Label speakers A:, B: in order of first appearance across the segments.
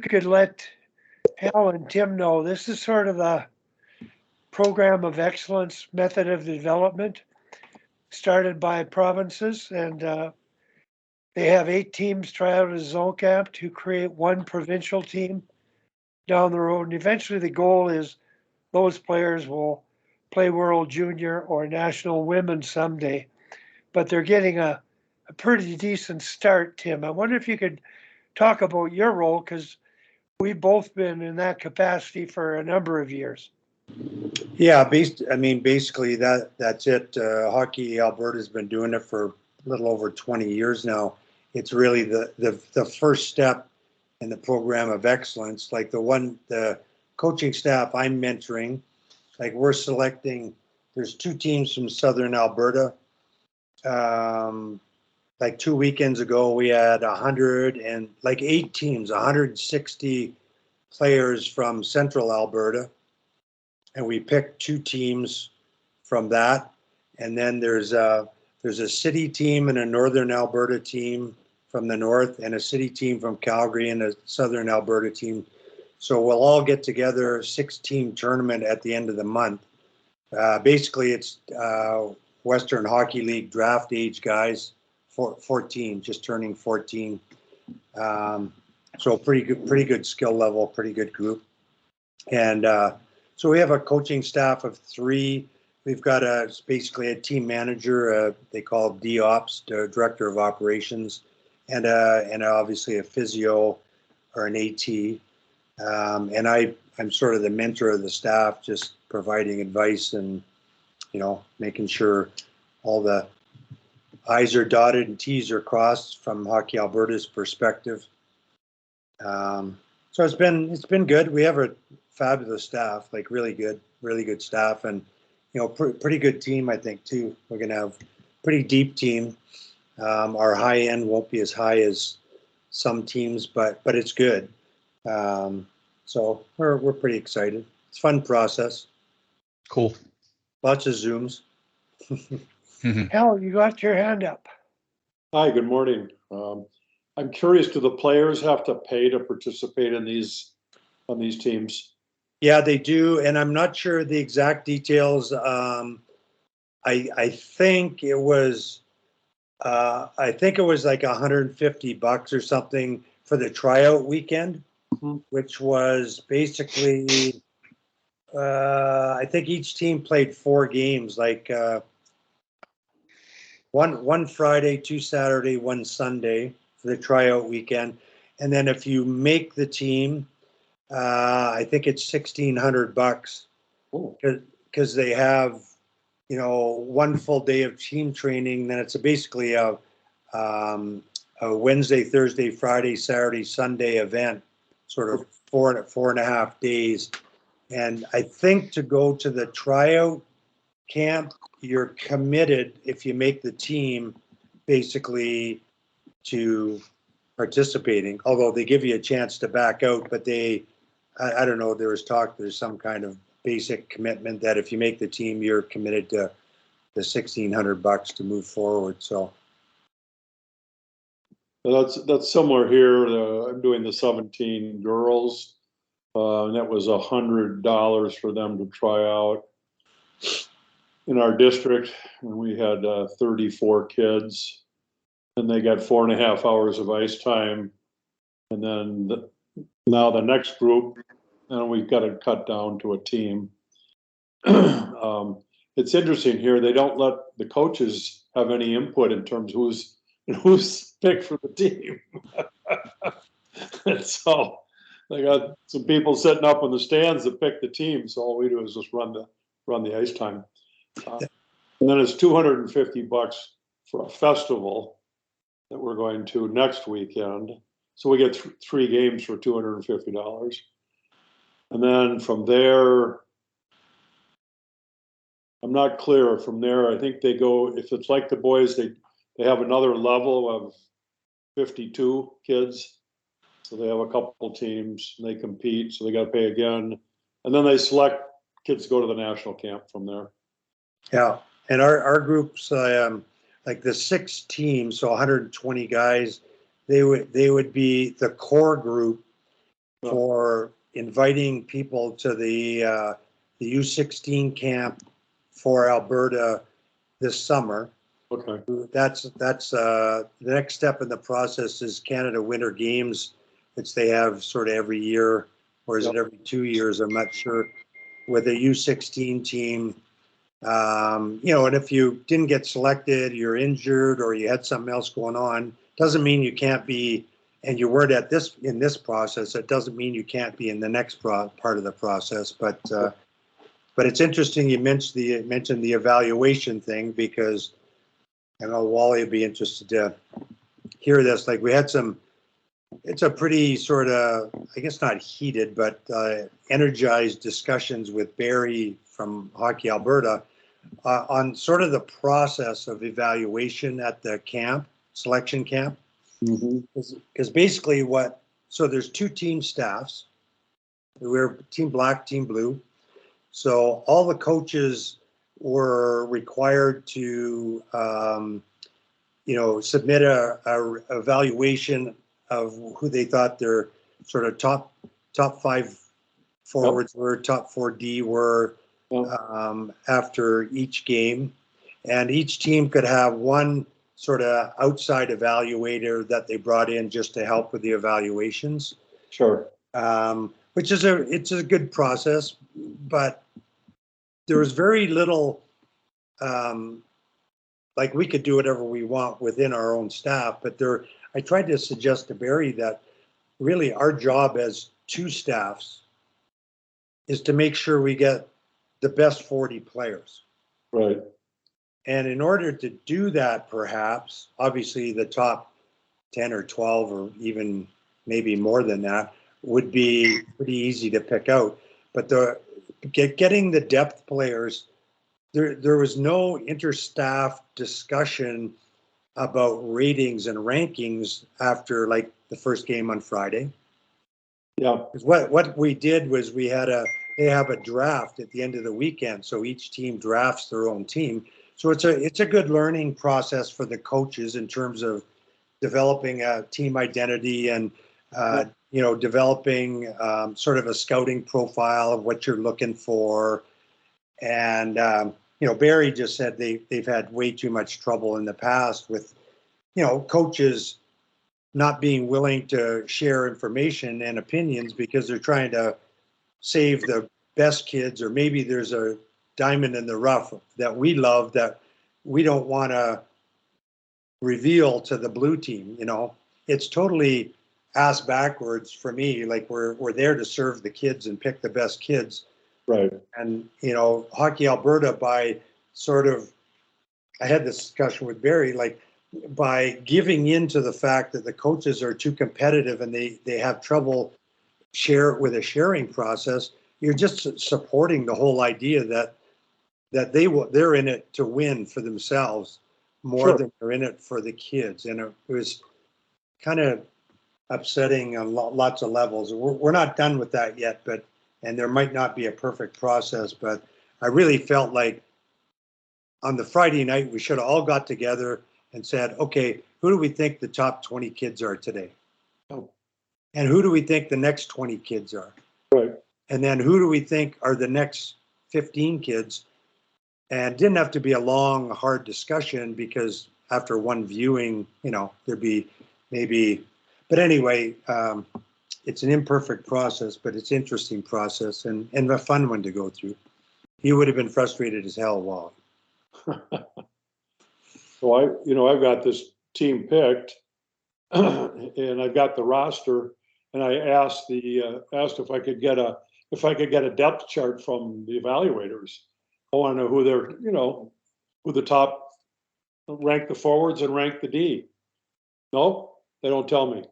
A: could let Hal and Tim know, this is sort of the program of excellence method of development started by provinces, and they have 8 teams try out as zone camp to create one provincial team down the road. And eventually the goal is those players will play World Junior or National Women someday. But they're getting a pretty decent start, Tim. I wonder if you could talk about your role, because we've both been in that capacity for a number of years.
B: Yeah, basically that's it. Hockey Alberta's been doing it for a little over 20 years now. It's really the first step in the program of excellence. Like the coaching staff I'm mentoring, like we're selecting. There's 2 teams from Southern Alberta. Like 2 weekends ago, we had 8 teams, 160 players from Central Alberta, and we picked 2 teams from that. And then there's a city team and a Northern Alberta team from the north, and a city team from Calgary and a Southern Alberta team. So we'll all get together, 6-team tournament at the end of the month. Basically, it's Western Hockey League draft age guys, 14, just turning 14. So pretty good skill level, pretty good group. And so we have a coaching staff of 3. We've got basically a team manager, they call it DOPS, the director of operations, and obviously a physio or an AT. And I'm sort of the mentor of the staff, just providing advice and, making sure all the I's are dotted and T's are crossed from Hockey Alberta's perspective. So it's been good. We have a fabulous staff, like really good staff, and pretty good team, I think, too. We're gonna have a pretty deep team. Our high end won't be as high as some teams, but it's good. So we're pretty excited. It's a fun process.
C: Cool.
B: Lots of Zooms.
A: Hal, you got your hand up.
D: Hi, good morning. I'm curious, do the players have to pay to participate on these teams?
B: Yeah, they do, and I'm not sure the exact details. I think it was like $150 or something for the tryout weekend, which was basically I think each team played 4 games, like one Friday, 2 Saturday, 1 Sunday for the tryout weekend, and then if you make the team, I think it's $1,600 because they have 1 full day of team training. Then it's basically a Wednesday, Thursday, Friday, Saturday, Sunday event, sort of 4.5 days. And I think to go to the tryout camp, you're committed, if you make the team, basically to participating, although they give you a chance to back out, but I don't know, there's some kind of basic commitment that if you make the team, you're committed to the $1,600 to move forward. So
D: that's similar here. I'm doing the 17 girls, and that was $100 for them to try out in our district, and we had 34 kids, and they got 4.5 hours of ice time, and then now the next group, and we've got to cut down to a team. It's interesting here. They don't let the coaches have any input in terms of who's picked for the team. And so they got some people sitting up in the stands that pick the team. So all we do is just run the ice time. And then it's $250 for a festival that we're going to next weekend. So we get 3 games for $250. And then from there, I'm not clear. From there, I think they go, if it's like the boys, they have another level of 52 kids. So they have a couple teams, and they compete, so they got to pay again. And then they select kids to go to the national camp from there.
B: Yeah, and our groups, like the 6 teams, so 120 guys, they would be the core group. for inviting people to the U16 camp for Alberta this summer.
D: Okay,
B: That's the next step in the process is Canada Winter Games, which they have sort of every year, or is it every 2 years? I'm not sure. With a U16 team, and if you didn't get selected, you're injured, or you had something else going on, doesn't mean you can't be. And you weren't in this process. It doesn't mean you can't be in the next part of the process. But it's interesting you mentioned the evaluation thing, because I know Wally would be interested to hear this. Like, we had it's a pretty sort of, I guess not heated, but energized discussions with Barry from Hockey Alberta on sort of the process of evaluation at the selection camp. Because basically so there's two team staffs. We're team black, team blue. So all the coaches were required to, submit a evaluation of who they thought their sort of top 5 forwards were, top 4D were, after each game. And each team could have one sort of outside evaluator that they brought in just to help with the evaluations.
D: sure.
B: Which is it's a good process, but there was very little, like, we could do whatever we want within our own staff, but I tried to suggest to Barry that really our job as two staffs is to make sure we get the best 40 players.
D: Right.
B: And in order to do that, perhaps, obviously the top 10 or 12 or even maybe more than that would be pretty easy to pick out. But getting the depth players, there was no interstaff discussion about ratings and rankings after, like, the first game on Friday.
D: Yeah.
B: What we did was they have a draft at the end of the weekend, so each team drafts their own team. So it's a good learning process for the coaches in terms of developing a team identity and developing sort of a scouting profile of what you're looking for. And Barry just said they've had way too much trouble in the past with coaches not being willing to share information and opinions because they're trying to save the best kids, or maybe there's a diamond in the rough that we love that we don't want to reveal to the blue team. It's totally ass backwards for me. Like, we're there to serve the kids and pick the best kids.
D: Right.
B: And Hockey Alberta, by sort of, I had this discussion with Barry, like, by giving in to the fact that the coaches are too competitive and they have trouble with a sharing process, you're just supporting the whole idea that they're in it to win for themselves more than they're in it for the kids. And it was kind of upsetting on lots of levels. We're not done with that yet, and there might not be a perfect process, but I really felt like on the Friday night, we should have all got together and said, okay, who do we think the top 20 kids are today?
D: Oh.
B: And who do we think the next 20 kids are?
D: Right.
B: And then who do we think are the next 15 kids? And it didn't have to be a long, hard discussion, because after one viewing, there'd be maybe, but anyway, it's an imperfect process, but it's an interesting process and a fun one to go through. You would have been frustrated as hell, Wally.
D: So I've got this team picked, and I've got the roster, and I asked if I could get a depth chart from the evaluators. I want to know who the top, rank the forwards and rank the D. Nope, they don't tell me.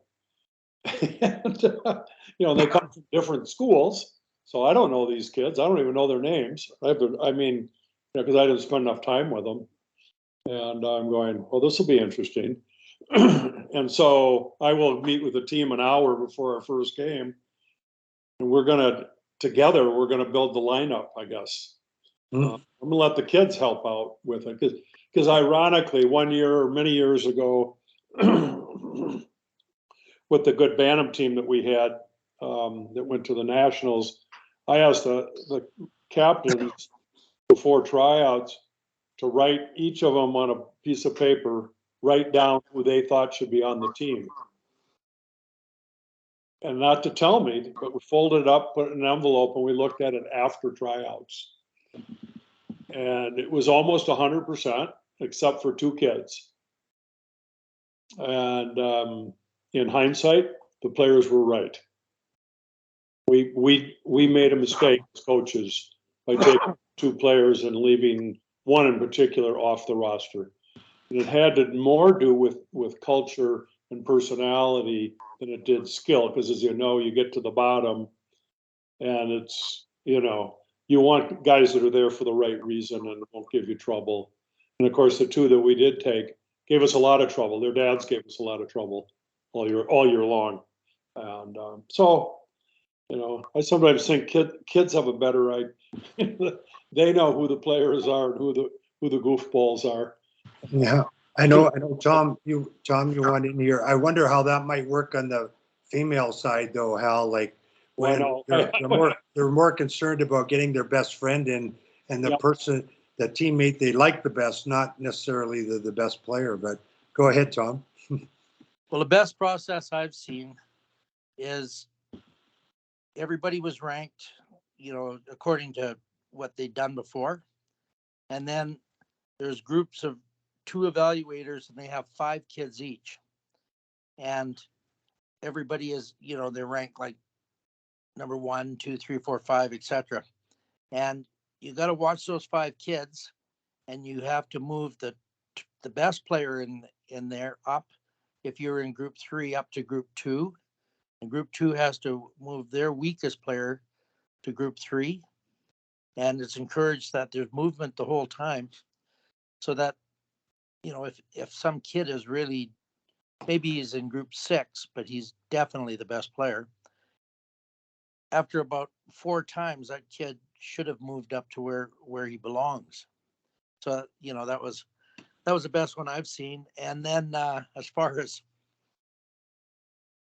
D: And, they come from different schools, so I don't know these kids. I don't even know their names. Because I didn't spend enough time with them. And I'm going, well, this will be interesting. And so I will meet with the team an hour before our first game, and we're going to build the lineup, I guess. I'm going to let the kids help out with it, because ironically, many years ago, with the good Bantam team that we had, that went to the Nationals, I asked the captains before tryouts to write each of them on a piece of paper, write down who they thought should be on the team. And not to tell me, but we folded it up, put it in an envelope, and we looked at it after tryouts. And it was almost 100%, except for 2 kids. And in hindsight, the players were right. We made a mistake as coaches by taking 2 players and leaving one in particular off the roster. And it had to more do with culture and personality than it did skill, because as you know, you get to the bottom and it's, you want guys that are there for the right reason and won't give you trouble. And of course, the 2 that we did take gave us a lot of trouble. Their dads gave us a lot of trouble all year long. And so, I sometimes think kids have a better idea. They know who the players are and who the goofballs are.
B: Yeah, I know, Tom, you want in here. I wonder how that might work on the female side though, Hal, like when they're more concerned about getting their best friend in and the person, the teammate they like the best, not necessarily the best player. But go ahead, Tom.
C: Well, the best process I've seen is everybody was ranked, according to what they'd done before. And then there's groups of 2 evaluators and they have 5 kids each. And everybody is, they're ranked like number 1, 2, 3, 4, 5, etc. And you got to watch those 5 kids, and you have to move the best player in there up. If you're in group 3 up to group 2, and group 2 has to move their weakest player to group 3. And it's encouraged that there's movement the whole time, so that, if some kid is really, maybe he's in group 6, but he's definitely the best player. After about 4 times, that kid should have moved up to where he belongs. So, that was the best one I've seen. And then as far as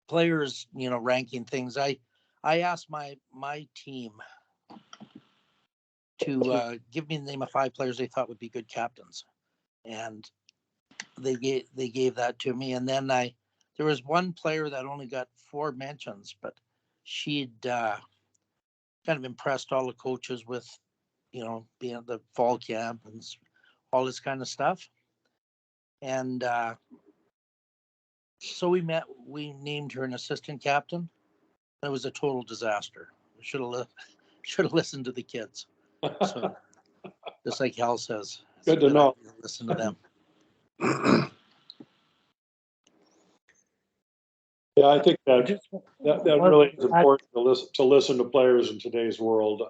C: players, ranking things, I asked my team to give me the name of 5 players they thought would be good captains, and they gave that to me. And then there was one player that only got 4 mentions, but she'd kind of impressed all the coaches with, being at the fall camp and all this kind of stuff. And so we named her an assistant captain. It was a total disaster. Should have listened to the kids. So, just like Hal says,
D: good to know.
C: Listen to them.
D: Yeah, I think that really is important to listen to players in today's world.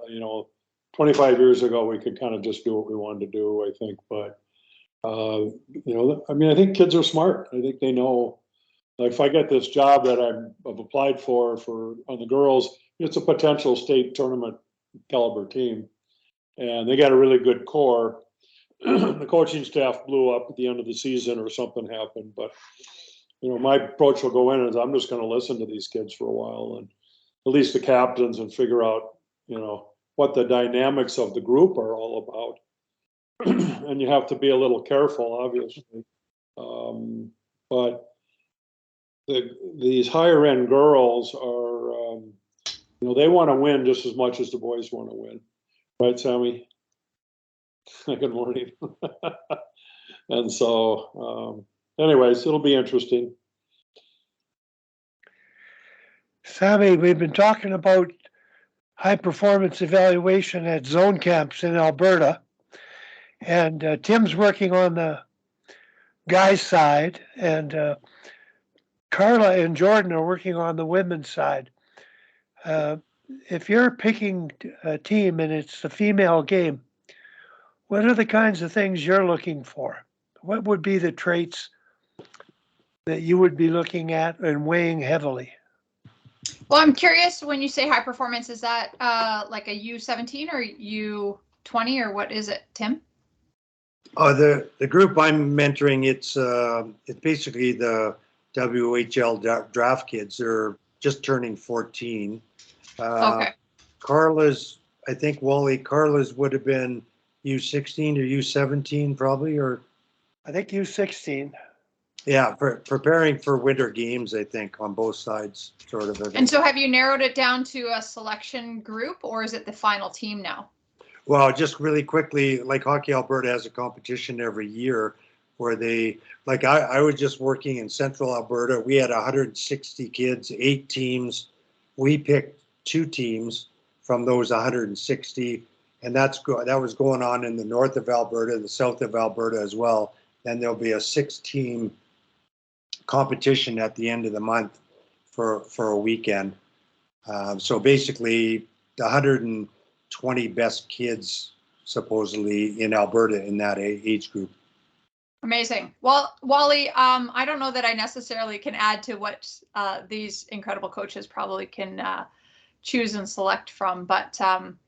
D: 25 years ago, we could kind of just do what we wanted to do, I think. But, I think kids are smart. I think they know, like, if I get this job that I've applied for on the girls, it's a potential state tournament caliber team. And they got a really good core. The coaching staff blew up at the end of the season or something happened. But, my approach will go in is I'm just going to listen to these kids for a while, and at least the captains, and figure out, what the dynamics of the group are all about. And you have to be a little careful, obviously. But these higher end girls are, they want to win just as much as the boys want to win. Right, Sammy? Good morning. And so, anyways, it'll be interesting.
A: Sammy, we've been talking about high performance evaluation at zone camps in Alberta. And Tim's working on the guys' side, and Carla and Jordan are working on the women's side. If you're picking a team and it's a female game, what are the kinds of things you're looking for? What would be the traits that you would be looking at and weighing heavily?
E: Well, I'm curious, when you say high performance, is that like a U17 or U20, or what is it, Tim?
B: Oh, the group I'm mentoring, it's basically the WHL draft kids. They're just turning 14.
E: Okay.
B: Carla's, I think, Wally, Carla's would have been U16 or U17 probably, or
A: I think U16.
B: yeah, preparing for winter games, I think, on both sides, sort of.
E: And so have you narrowed it down to a selection group, or is it the final team now?
B: Well, just really quickly, like Hockey Alberta has a competition every year where they, like I was just working in Central Alberta. We had 160 kids, 8 teams. We picked 2 teams from those 160, and that was going on in the north of Alberta, the south of Alberta as well. And there'll be a 6-team competition at the end of the month for a weekend. So basically, the 120 best kids supposedly in Alberta in that age group.
E: Amazing. Well, Wally, I don't know that I necessarily can add to what these incredible coaches probably can choose and select from, but I'm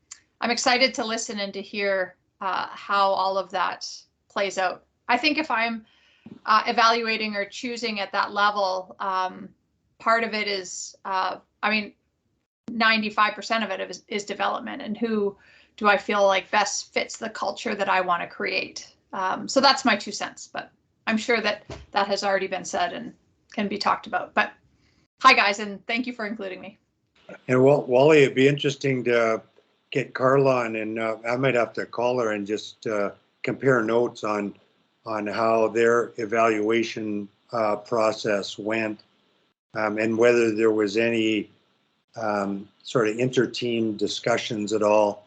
E: excited to listen and to hear how all of that plays out. I think if I'm evaluating or choosing at that level, part of it is, 95% of it is development, and who do I feel like best fits the culture that I want to create. So that's my 2 cents, but I'm sure that has already been said and can be talked about. But hi guys, and thank you for including me.
B: And Wally, it'd be interesting to get Carla on, and I might have to call her and just compare notes on how their evaluation process went, and whether there was any sort of inter-team discussions at all.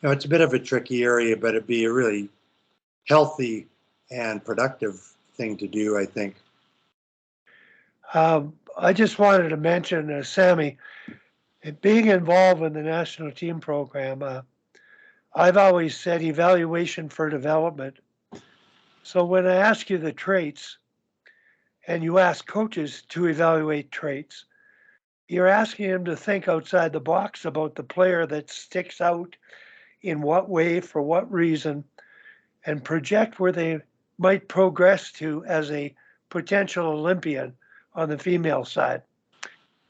B: It's a bit of a tricky area, but it'd be a really healthy and productive thing to do, I think.
A: I just wanted to mention, Sammy, being involved in the national team program, I've always said evaluation for development. So when I ask you the traits and you ask coaches to evaluate traits, you're asking them to think outside the box about the player that sticks out in what way, for what reason, and project where they might progress to as a potential Olympian on the female side.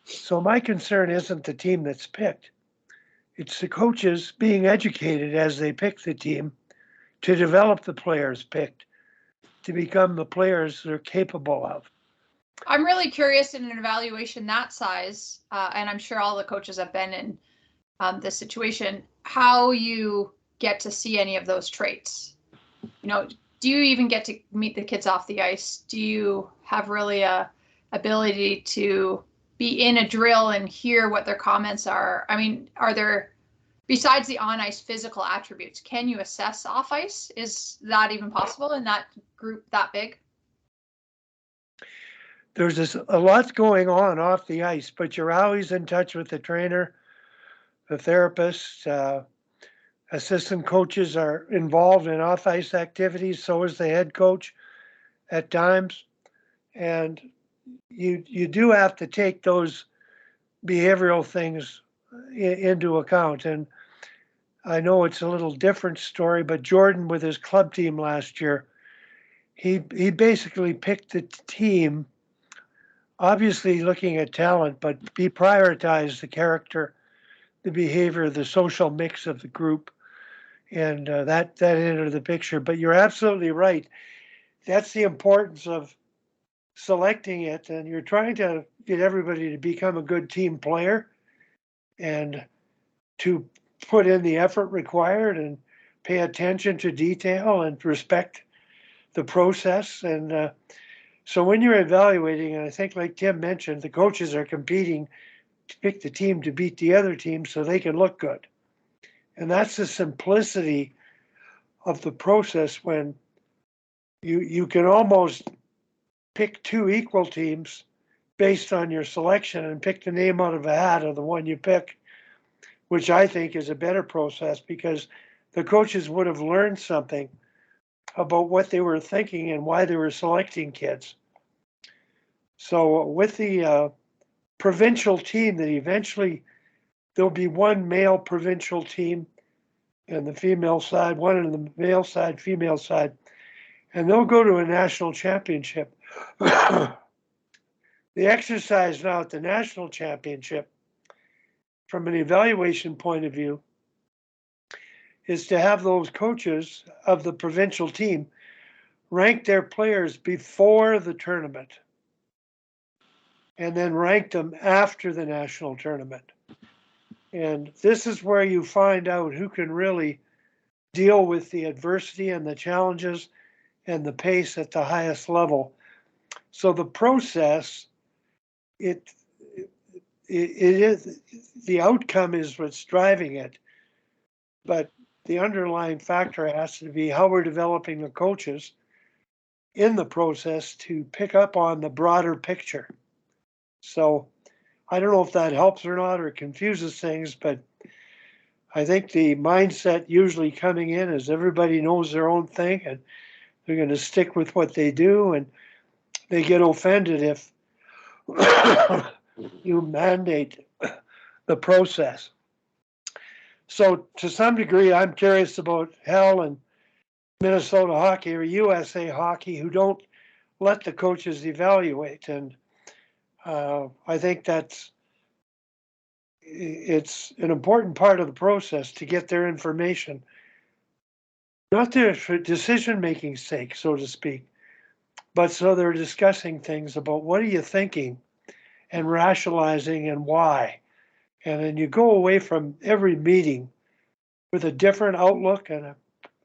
A: So my concern isn't the team that's picked. It's the coaches being educated as they pick the team to develop the players picked to become the players they're capable of.
E: I'm really curious in an evaluation that size, and I'm sure all the coaches have been in this situation, how you get to see any of those traits. Do you even get to meet the kids off the ice? Do you have really a ability to be in a drill and hear what their comments are? I mean, are there, besides the on ice physical attributes, can you assess off ice? Is that even possible in that group that big?
A: There's a lot going on off the ice, but you're always in touch with the trainer, the therapist, assistant coaches are involved in off ice activities. So is the head coach at times. And you do have to take those behavioral things into account. And I know it's a little different story, but Jordan with his club team last year, he basically picked the team, obviously looking at talent, but he prioritized the character, the behavior, the social mix of the group, and that entered the picture. But you're absolutely right. That's the importance of selecting it, and you're trying to get everybody to become a good team player and to put in the effort required and pay attention to detail and respect the process. And so when you're evaluating, and I think like Tim mentioned, the coaches are competing to pick the team to beat the other team so they can look good. And that's the simplicity of the process, when you can almost pick 2 equal teams based on your selection and pick the name out of a hat of the one you pick, which I think is a better process because the coaches would have learned something about what they were thinking and why they were selecting kids. So with the provincial team, that eventually there'll be one male provincial team and the female side, one on the male side, female side, and they'll go to a national championship. The exercise now at the national championship, from an evaluation point of view, is to have those coaches of the provincial team rank their players before the tournament and then rank them after the national tournament. And this is where you find out who can really deal with the adversity and the challenges and the pace at the highest level. So the process, it is, the outcome is what's driving it, but the underlying factor has to be how we're developing the coaches in the process to pick up on the broader picture. So I don't know if that helps or not or confuses things, but I think the mindset usually coming in is everybody knows their own thing and they're going to stick with what they do, and they get offended if you mandate the process. So to some degree, I'm curious about Hal and Minnesota Hockey or USA Hockey, who don't let the coaches evaluate. And I think it's an important part of the process to get their information, not for decision-making sake, so to speak, but so they're discussing things about what are you thinking and rationalizing and why. And then you go away from every meeting with a different outlook and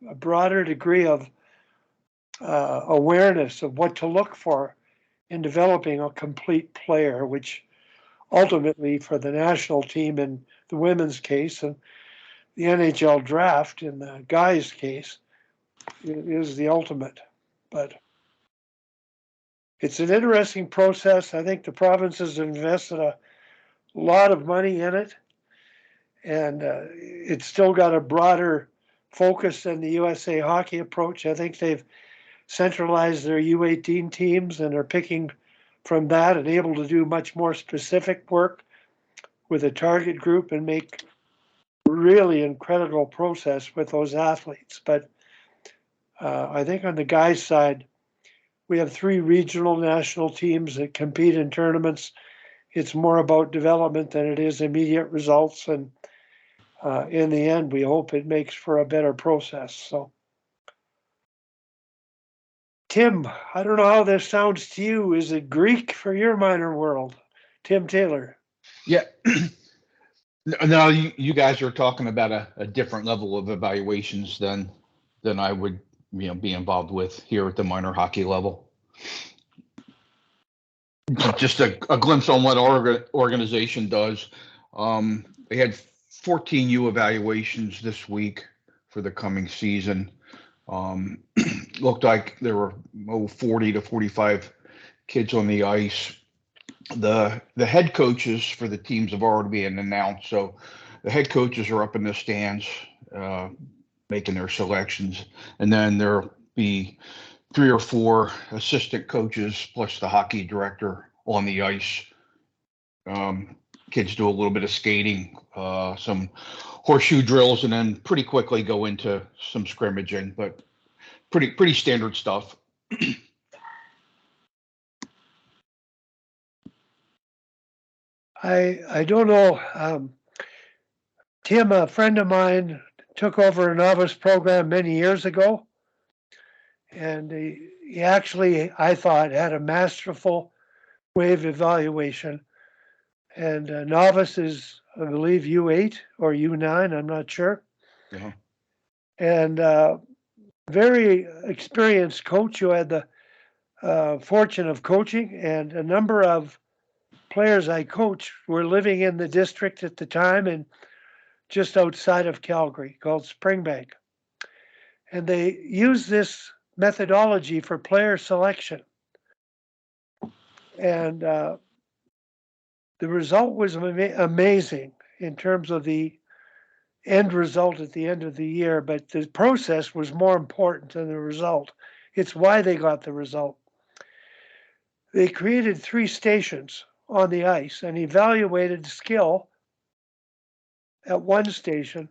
A: a broader degree of awareness of what to look for in developing a complete player, which ultimately for the national team in the women's case and the NHL draft in the guys' case is the ultimate. But it's an interesting process. I think the provinces have invested a lot of money in it, and it's still got a broader focus than the USA Hockey approach. I think they've centralized their U18 teams and are picking from that and able to do much more specific work with a target group and make really incredible process with those athletes. But I think on the guys' side, we have 3 regional national teams that compete in tournaments. It's more about development than it is immediate results. And in the end, we hope it makes for a better process. So, Tim, I don't know how this sounds to you. Is it Greek for your minor world? Tim Taylor.
F: Yeah. No, you guys are talking about a different level of evaluations than I would be involved with here at the minor hockey level. Just a glimpse on what our organization does. They had 14 U evaluations this week for the coming season. Looked like there were 40 to 45 kids on the ice. The head coaches for the teams have already been announced, so the head coaches are up in the stands making their selections, and then there'll be 3 or 4 assistant coaches plus the hockey director on the ice. Kids do a little bit of skating, some horseshoe drills, and then pretty quickly go into some scrimmaging, but pretty standard stuff.
A: I don't know. Tim, a friend of mine, took over a novice program many years ago. And he actually, I thought, had a masterful way of evaluation. And novice is, I believe, U8 or U9, I'm not sure.
F: Uh-huh.
A: And very experienced coach who had the fortune of coaching, and a number of players I coached were living in the district at the time and just outside of Calgary called Springbank. And they used this methodology for player selection. And the result was amazing in terms of the end result at the end of the year, but the process was more important than the result. It's why they got the result. They created 3 stations on the ice and evaluated skill at one station,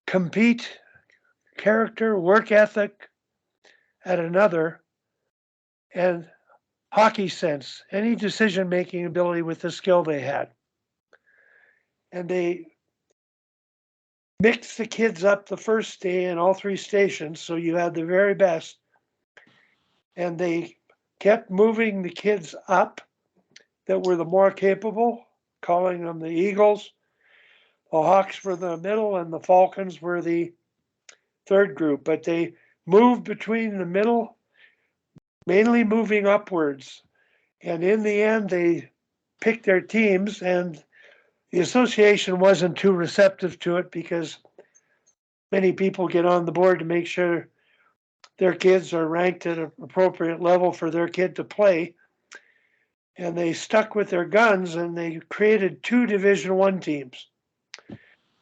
A: compete, character, work ethic at another, and hockey sense, any decision-making ability with the skill they had. And they mixed the kids up the first day in all three stations, so you had the very best. And they kept moving the kids up that were the more capable, calling them the Eagles. The Hawks were the middle, and the Falcons were the third group. But they moved between the middle, mainly moving upwards. And in the end, they picked their teams, and the association wasn't too receptive to it because many people get on the board to make sure their kids are ranked at an appropriate level for their kid to play. And they stuck with their guns, and they created 2 Division I teams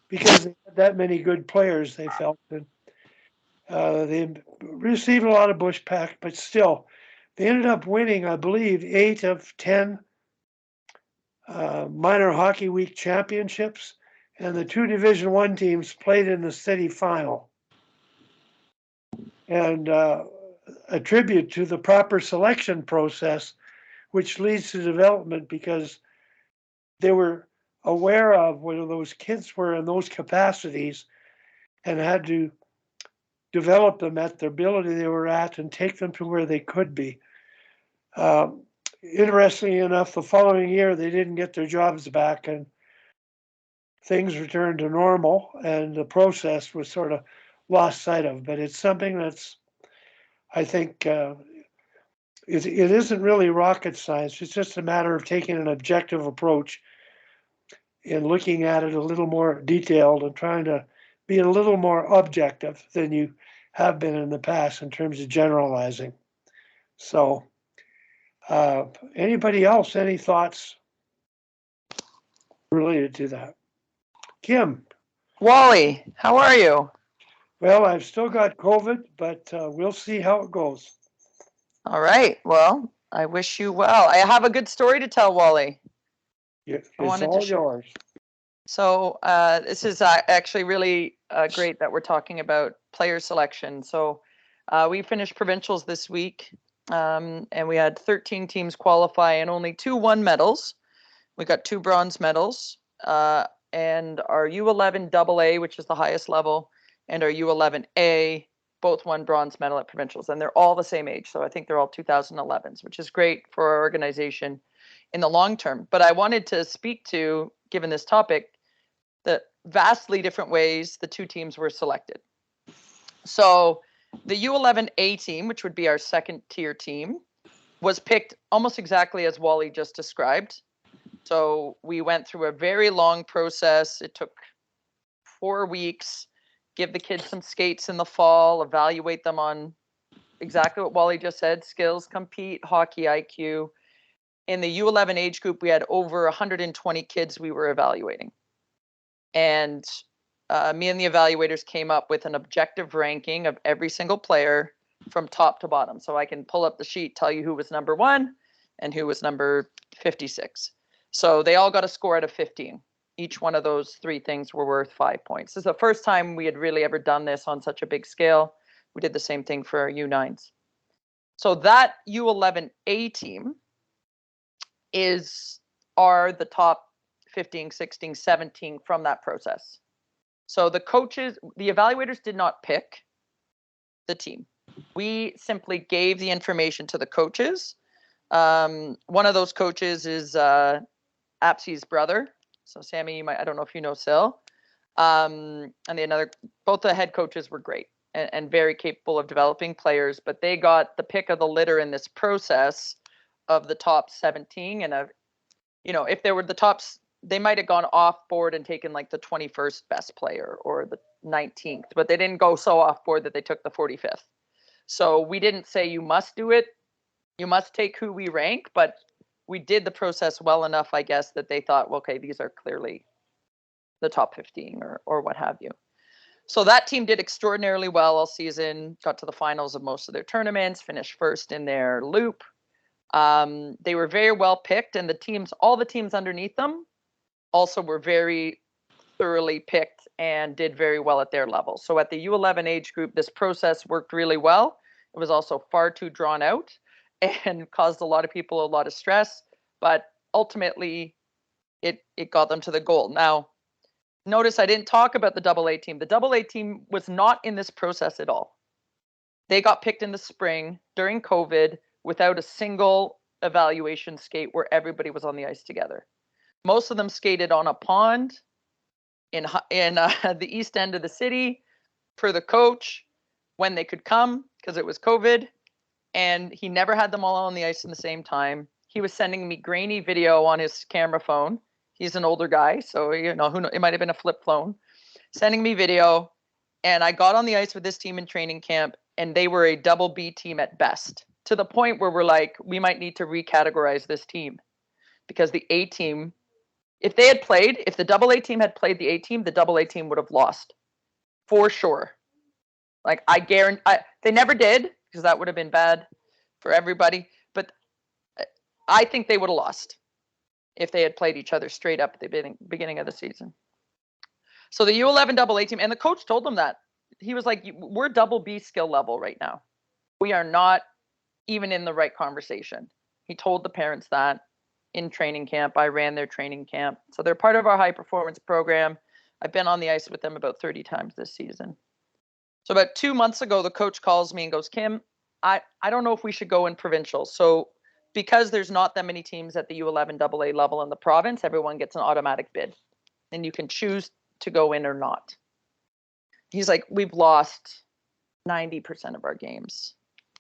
A: because they had that many good players, they felt. And they received a lot of pushback, but still, they ended up winning, I believe, 8 of 10 minor hockey week championships, and the 2 Division I teams played in the city final. And a tribute to the proper selection process, which leads to development, because they were aware of whether those kids were in those capacities and had to develop them at the ability they were at and take them to where they could be. Interestingly enough, the following year, they didn't get their jobs back, and things returned to normal, and the process was sort of lost sight of. But it's something that's, I think, it isn't really rocket science. It's just a matter of taking an objective approach and looking at it a little more detailed and trying to be a little more objective than you have been in the past in terms of generalizing. So, anybody else, any thoughts related to that? Kim?
G: Wally, how are you?
A: Well, I've still got COVID, but we'll see how it goes.
G: All right. Well, I wish you well. I have a good story to tell, Wally.
A: It's
G: wanted to
A: all
G: share-
A: yours.
G: So this is actually really great that we're talking about player selection. So we finished provincials this week, and we had 13 teams qualify and only 2 won medals. We got 2 bronze medals, and our U11 AA, which is the highest level, and our U11A both won bronze medal at provincials, and they're all the same age. So I think they're all 2011s, which is great for our organization in the long term. But I wanted to speak to, given this topic, the vastly different ways the 2 teams were selected. So the U11A team, which would be our second tier team, was picked almost exactly as Wally just described. So we went through a very long process. It took 4 weeks, give the kids some skates in the fall, evaluate them on exactly what Wally just said, skills, compete, hockey IQ. In the U11 age group, we had over 120 kids we were evaluating. And me and the evaluators came up with an objective ranking of every single player from top to bottom. So I can pull up the sheet, tell you who was number 1 and who was number 56. So they all got a score out of 15. Each one of those 3 things were worth 5 points. This is the first time we had really ever done this on such a big scale. We did the same thing for our U9s. So that U11A team are the top 15, 16, 17 from that process. So the coaches, the evaluators did not pick the team. We simply gave the information to the coaches. One of those coaches is Apsy's brother. So Sammy, I don't know if you know Sil. And both the head coaches were great and very capable of developing players, but they got the pick of the litter in this process of the top 17. And if they were the tops, they might have gone off board and taken like the 21st best player or the 19th, but they didn't go so off board that they took the 45th. So we didn't say you must do it. You must take who we rank, but we did the process well enough, I guess, that they thought, well, okay, these are clearly the top 15 or what have you. So that team did extraordinarily well all season, got to the finals of most of their tournaments, finished first in their loop. They were very well picked, and all the teams underneath them also were very thoroughly picked and did very well at their level. So at the U11 age group, this process worked really well. It was also far too drawn out. and caused a lot of people a lot of stress, but ultimately it got them to the goal. Now, notice I didn't talk about the AA team. The AA team was not in this process at all. They got picked in the spring during COVID without a single evaluation skate where everybody was on the ice together. Most of them skated on a pond in the east end of the city per the coach when they could come because it was COVID. And he never had them all on the ice at the same time. He was sending me grainy video on his camera phone. He's an older guy, so who knows, it might have been a flip phone. Sending me video, and I got on the ice with this team in training camp, and they were a double B team at best, to the point where we're like, we might need to recategorize this team because the A team, if the AA team had played the A team, the AA team would have lost for sure. Like I guarantee, they never did because that would have been bad for everybody. But I think they would have lost if they had played each other straight up at the beginning of the season. So the U11 AA team, and the coach told them that. He was like, we're double B skill level right now. We are not even in the right conversation. He told the parents that in training camp. I ran their training camp. So they're part of our high performance program. I've been on the ice with them about 30 times this season. So about 2 months ago, the coach calls me and goes, Kim, I don't know if we should go in provincial. So because there's not that many teams at the U11 AA level in the province, everyone gets an automatic bid. And you can choose to go in or not. He's like, we've lost 90% of our games.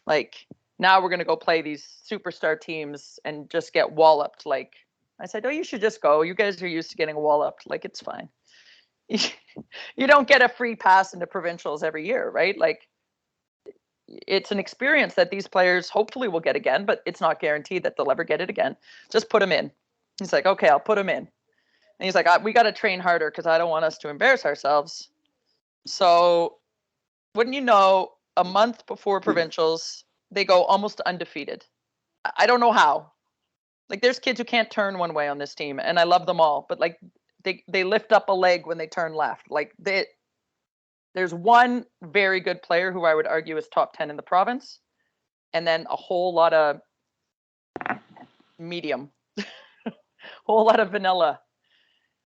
G: Like, now we're going to go play these superstar teams and just get walloped. Like, I said, oh, you should just go. You guys are used to getting walloped. Like, it's fine. You don't get a free pass into provincials every year, right? Like, it's an experience that these players hopefully will get again, but it's not guaranteed that they'll ever get it again. Just put them in. He's like, okay, I'll put them in. And he's like, we got to train harder because I don't want us to embarrass ourselves. So wouldn't you know, a month before provincials, they go almost undefeated. I don't know how. Like, there's kids who can't turn one way on this team, and I love them all, but like they lift up a leg when they turn left. Like, there's one very good player who I would argue is top 10 in the province, and then a whole lot of medium, whole lot of vanilla.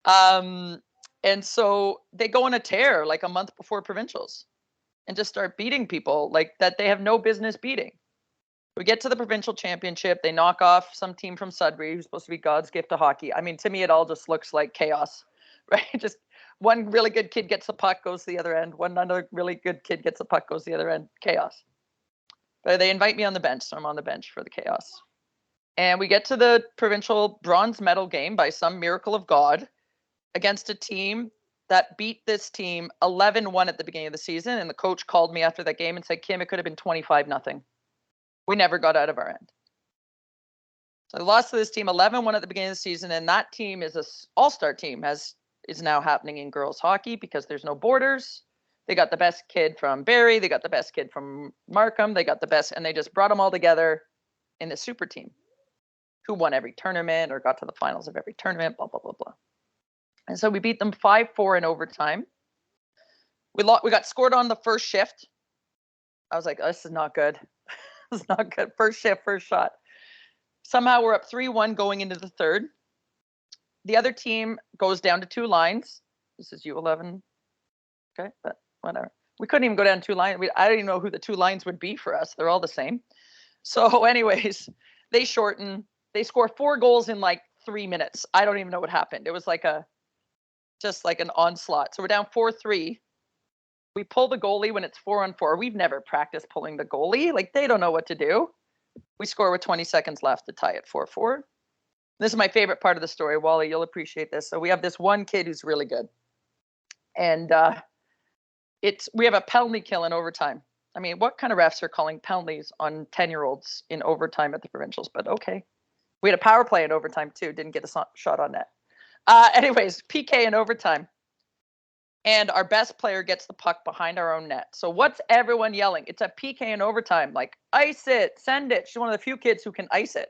G: And so they go on a tear like a month before provincials and just start beating people like that they have no business beating. We get to the provincial championship. They knock off some team from Sudbury who's supposed to be God's gift to hockey. I mean, to me, it all just looks like chaos, right? Just one really good kid gets the puck, goes to the other end. One other really good kid gets the puck, goes to the other end. Chaos. But they invite me on the bench, so I'm on the bench for the chaos. And we get to the provincial bronze medal game by some miracle of God against a team that beat this team 11-1 at the beginning of the season. And the coach called me after that game and said, Kim, it could have been 25-0. We never got out of our end. So I lost to this team 11-1 at the beginning of the season. And that team is an all-star team, as is now happening in girls hockey because there's no borders. They got the best kid from Barrie. They got the best kid from Markham. They got the best, and they just brought them all together in the super team who won every tournament or got to the finals of every tournament, blah, blah, blah, blah. And so we beat them 5-4 in overtime. We got scored on the first shift. I was like, oh, this is not good. This is not good. First shift, first shot. Somehow we're up 3-1 going into the third. The other team goes down to 2 lines. This is U11. Okay, but whatever. We couldn't even go down 2 lines. I don't even know who the 2 lines would be for us. They're all the same. So anyways, they shorten. They score 4 goals in like 3 minutes. I don't even know what happened. It was like just like an onslaught. So we're down 4-3. We pull the goalie when it's 4-on-4. We've never practiced pulling the goalie. Like, they don't know what to do. We score with 20 seconds left to tie it 4-4. This is my favorite part of the story. Wally, you'll appreciate this. So we have this one kid who's really good. And we have a penalty kill in overtime. I mean, what kind of refs are calling penalties on 10-year-olds in overtime at the provincials? But okay. We had a power play in overtime too. Didn't get a shot on net. Anyways, PK in overtime. And our best player gets the puck behind our own net. So what's everyone yelling? It's a PK in overtime. Like, ice it, send it. She's one of the few kids who can ice it.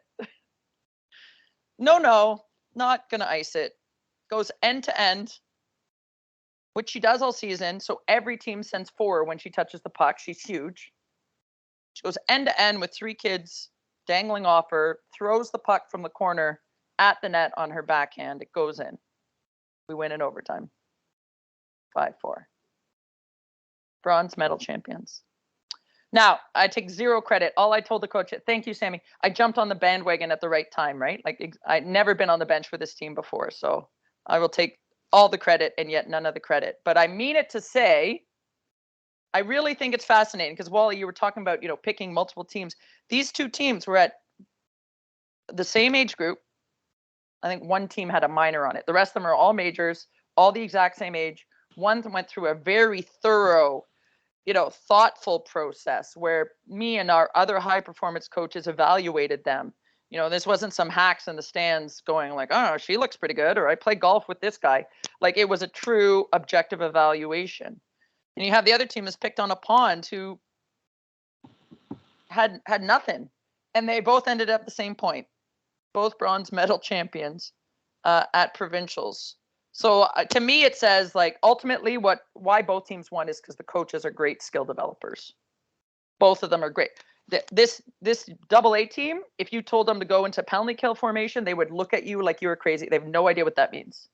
G: No, not going to ice it. Goes end to end, which she does all season. So every team sends 4 when she touches the puck. She's huge. She goes end to end with 3 kids dangling off her, throws the puck from the corner at the net on her backhand. It goes in. We win in overtime. 5-4. Bronze medal champions. Now, I take zero credit. All I told the coach, thank you, Sammy. I jumped on the bandwagon at the right time, right? Like, I'd never been on the bench for this team before, so I will take all the credit and yet none of the credit. But I mean it to say, I really think it's fascinating because, Wally, you were talking about, picking multiple teams. These two teams were at the same age group. I think one team had a minor on it. The rest of them are all majors, all the exact same age. One went through a very thorough, thoughtful process where me and our other high performance coaches evaluated them. This wasn't some hacks in the stands going like, oh, she looks pretty good, or I play golf with this guy. Like, it was a true objective evaluation. And you have the other team that's picked on a pond who had nothing. And they both ended up the same point. Both bronze medal champions at provincials. So to me, it says, like, ultimately why both teams won is because the coaches are great skill developers. Both of them are great. This AA team, if you told them to go into penalty kill formation, they would look at you like you were crazy. They have no idea what that means.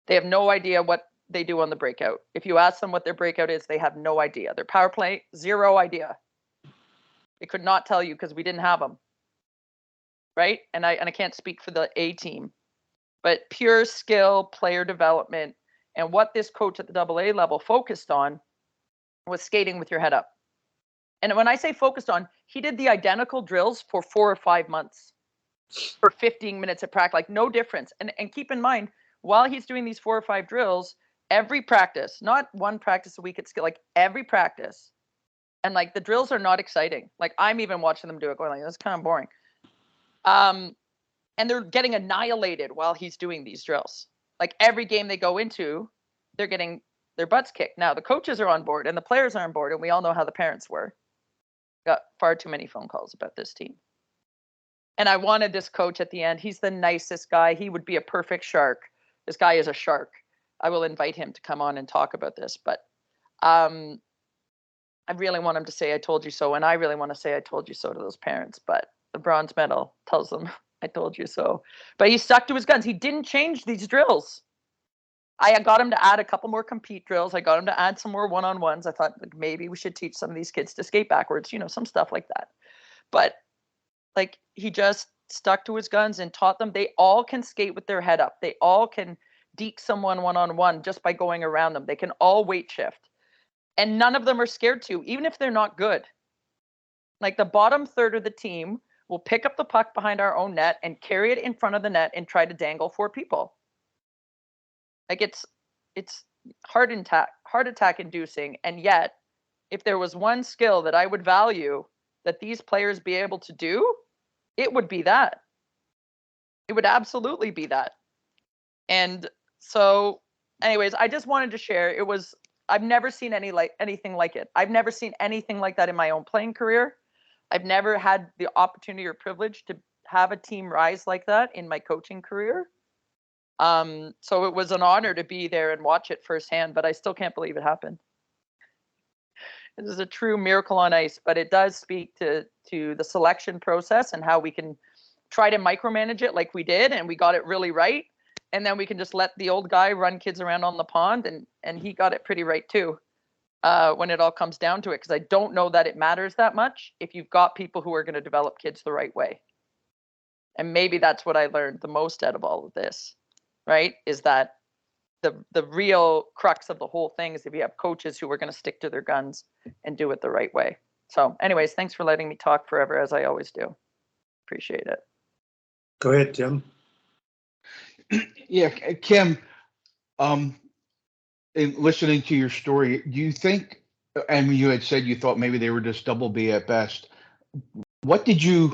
G: They have no idea what they do on the breakout. If you ask them what their breakout is, they have no idea. Their power play, zero idea. They could not tell you because we didn't have them. Right? And I can't speak for the A team. But pure skill, player development, and what this coach at the AA level focused on was skating with your head up. And when I say focused on, he did the identical drills for 4 or 5 months, for 15 minutes at practice, like no difference. And keep in mind, while he's doing these 4 or 5 drills, every practice, not one practice a week at skill, like every practice. And like the drills are not exciting. Like I'm even watching them do it going like, that's kind of boring. And they're getting annihilated while he's doing these drills. Like every game they go into, they're getting their butts kicked. Now the coaches are on board and the players are on board, and we all know how the parents were. Got far too many phone calls about this team. And I wanted this coach at the end. He's the nicest guy. He would be a perfect shark. This guy is a shark. I will invite him to come on and talk about this. But I really want him to say, I told you so. And I really want to say, I told you so to those parents. But the bronze medal tells them, I told you so. But he stuck to his guns. He didn't change these drills. I got him to add a couple more compete drills. I got him to add some more one-on-ones. I thought like, maybe we should teach some of these kids to skate backwards, some stuff like that. But like he just stuck to his guns and taught them they all can skate with their head up. They all can deke someone one-on-one just by going around them. They can all weight shift. And none of them are scared to, even if they're not good. Like the bottom third of the team will pick up the puck behind our own net and carry it in front of the net and try to dangle 4 people. Like it's heart attack inducing. And yet, if there was one skill that I would value that these players be able to do, it would be that. It would absolutely be that. And so, anyways, I just wanted to share. I've never seen anything like it. I've never seen anything like that in my own playing career. I've never had the opportunity or privilege to have a team rise like that in my coaching career. So it was an honor to be there and watch it firsthand, but I still can't believe it happened. This is a true miracle on ice, but it does speak to the selection process and how we can try to micromanage it like we did, and we got it really right. And then we can just let the old guy run kids around on the pond, and he got it pretty right too, when it all comes down to it. Because I don't know that it matters that much if you've got people who are going to develop kids the right way. And maybe that's what I learned the most out of all of this, right? Is that the real crux of the whole thing is if you have coaches who are going to stick to their guns and do it the right way. So anyways, thanks for letting me talk forever, as I always do. Appreciate it.
B: Go ahead, Tim.
F: Yeah, Kim, in listening to your story, do you think, I mean, you had said you thought maybe they were just double B at best. What do you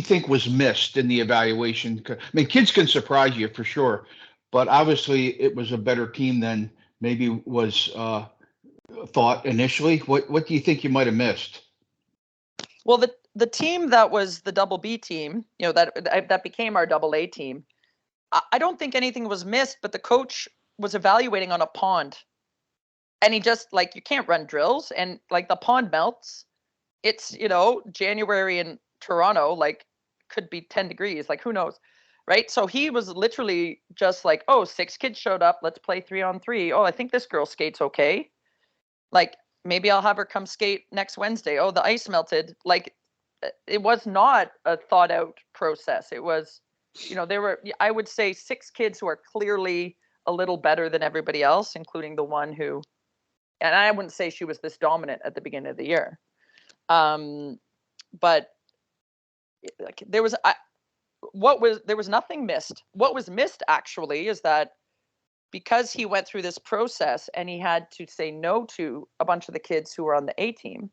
F: think was missed in the evaluation? I mean, kids can surprise you for sure, but obviously it was a better team than maybe was thought initially. What do you think you might have missed?
G: Well, the team that was the double B team, that became our double A team, I don't think anything was missed, but the coach was evaluating on a pond, and he just like, you can't run drills, and like the pond melts. It's, January in Toronto, like could be 10 degrees, like who knows, right? So he was literally just like, oh, 6 kids showed up, let's play 3-on-3. Oh, I think this girl skates okay. Like, maybe I'll have her come skate next Wednesday. Oh, the ice melted. Like, it was not a thought out process. It was, there were, I would say, 6 kids who are clearly a little better than everybody else, including the one who, and I wouldn't say she was this dominant at the beginning of the year. But like there was nothing missed. What was missed actually is that because he went through this process and he had to say no to a bunch of the kids who were on the A team,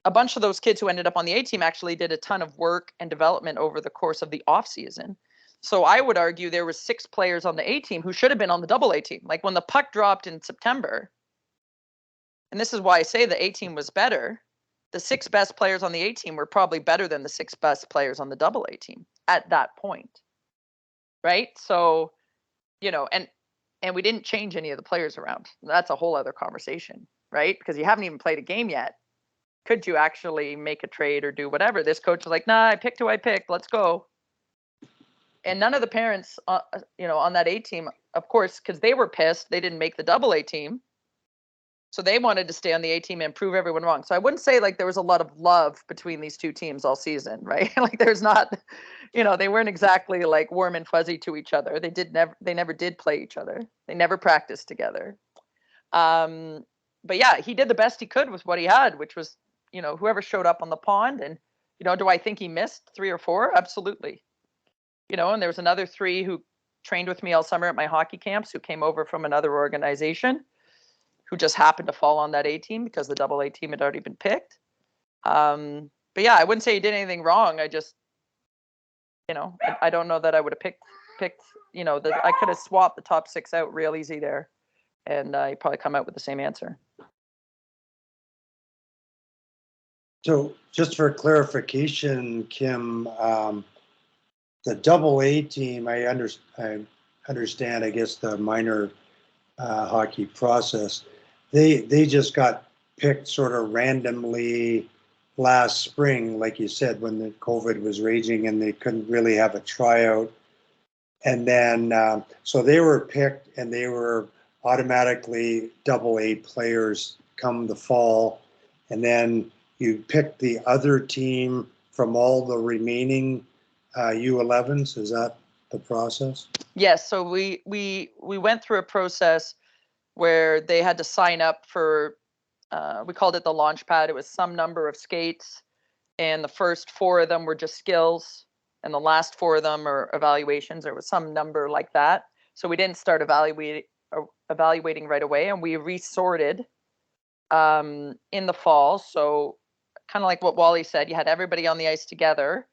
G: a bunch of those kids who ended up on the A team actually did a ton of work and development over the course of the off season. So I would argue there were 6 players on the A team who should have been on the double A team. Like when the puck dropped in September, and this is why I say the A team was better, the 6 best players on the A team were probably better than the 6 best players on the double A team at that point. Right? So, and we didn't change any of the players around. That's a whole other conversation, right? Because you haven't even played a game yet. Could you actually make a trade or do whatever? This coach was like, nah, I picked who I picked. Let's go. And none of the parents, on that A team, of course, because they were pissed, they didn't make the double A team. So they wanted to stay on the A team and prove everyone wrong. So I wouldn't say like there was a lot of love between these 2 teams all season, right? Like there's not, they weren't exactly like warm and fuzzy to each other. They never did play each other. They never practiced together. But yeah, he did the best he could with what he had, which was, whoever showed up on the pond. And, do I think he missed 3 or 4? Absolutely. And there was another 3 who trained with me all summer at my hockey camps who came over from another organization, who just happened to fall on that A team because the double A team had already been picked. But yeah, I wouldn't say he did anything wrong. I just, I don't know that I would have picked, I could have swapped the top 6 out real easy there, and I probably come out with the same answer.
B: So just for clarification, Kim, the double A team, I understand, I guess, the minor hockey process. They just got picked sort of randomly last spring, like you said, when the COVID was raging and they couldn't really have a tryout. And then, so they were picked and they were automatically double A players come the fall. And then you picked the other team from all the remaining U11s. Is that the process?
G: Yes. So we went through a process where they had to sign up for, we called it the launch pad. It was some number of skates, and the first 4 of them were just skills, and the last 4 of them are evaluations. There was some number like that. So we didn't start evaluating right away, and we resorted in the fall. So kind of like what Wally said, you had everybody on the ice together,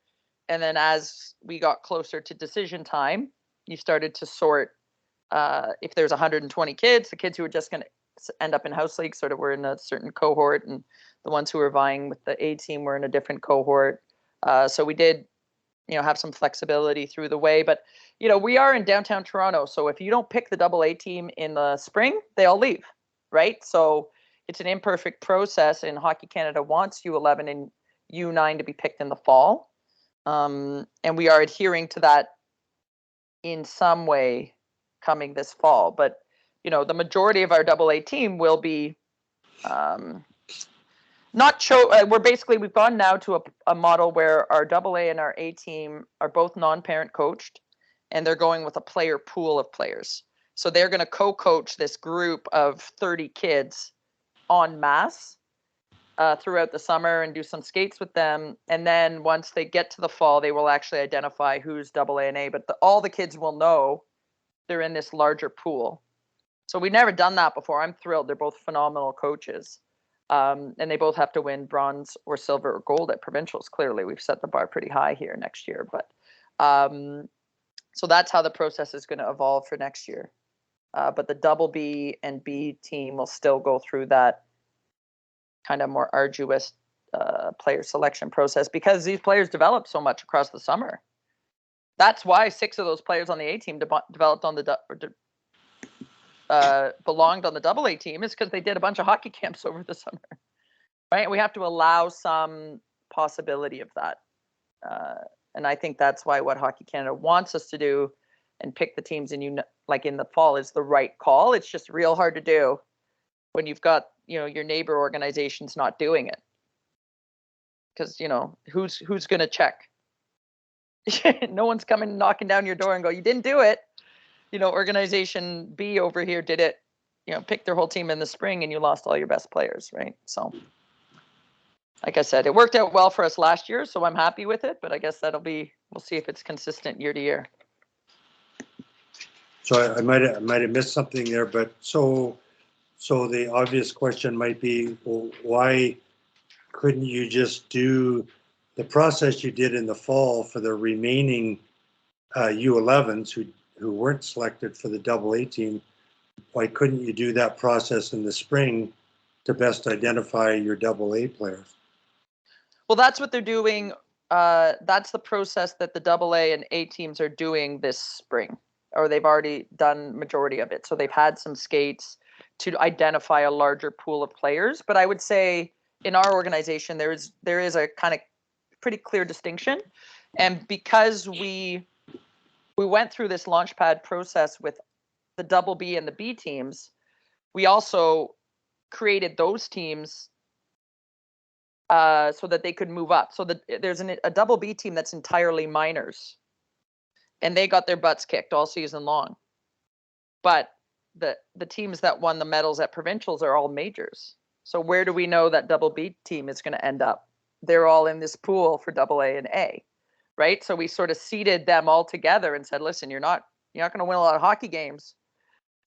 G: and then as we got closer to decision time, you started to sort. If there's 120 kids, the kids who are just going to end up in house league sort of were in a certain cohort, and the ones who were vying with the A team were in a different cohort. So we did, have some flexibility through the way. But, we are in downtown Toronto. So if you don't pick the double A team in the spring, they all leave, right? So it's an imperfect process, and Hockey Canada wants U11 and U9 to be picked in the fall. And we are adhering to that in some way coming this fall. But, the majority of our double A team will be we've gone now to a model where our double A and our A team are both non-parent coached, and they're going with a player pool of players. So they're going to co-coach this group of 30 kids en masse throughout the summer and do some skates with them. And then once they get to the fall, they will actually identify who's double A and A, but all the kids will know they're in this larger pool. So we've never done that before. I'm thrilled. They're both phenomenal coaches. And they both have to win bronze or silver or gold at provincials. Clearly, we've set the bar pretty high here next year. But so that's how the process is going to evolve for next year. But the double B and B team will still go through that kind of more arduous player selection process because these players develop so much across the summer. That's why 6 of those players on the A team developed on the belonged on the double A team, is because they did a bunch of hockey camps over the summer, right? We have to allow some possibility of that. And I think that's why what Hockey Canada wants us to do and pick the teams in like in the fall is the right call. It's just real hard to do when you've got, your neighbor organizations not doing it. Because, who's going to check? No one's coming knocking down your door and go, you didn't do it. Organization B over here did it, picked their whole team in the spring and you lost all your best players, right? So, like I said, it worked out well for us last year, so I'm happy with it, but I guess we'll see if it's consistent year to year.
B: So I might have missed something there, but so the obvious question might be, well, why couldn't you just do the process you did in the fall for the remaining U11s who weren't selected for the AA team? Why couldn't you do that process in the spring to best identify your AA players?
G: Well, that's what they're doing. That's the process that the AA and A teams are doing this spring, or they've already done majority of it. So they've had some skates to identify a larger pool of players. But I would say in our organization, there is a kind of pretty clear distinction. And because we went through this launchpad process with the BB and the B teams, we also created those teams so that they could move up. So there's a BB team that's entirely minors, and they got their butts kicked all season long. But the teams that won the medals at provincials are all majors. So where do we know that BB team is going to end up? They're all in this pool for AA and A, right? So we sort of seeded them all together and said, listen, you're not going to win a lot of hockey games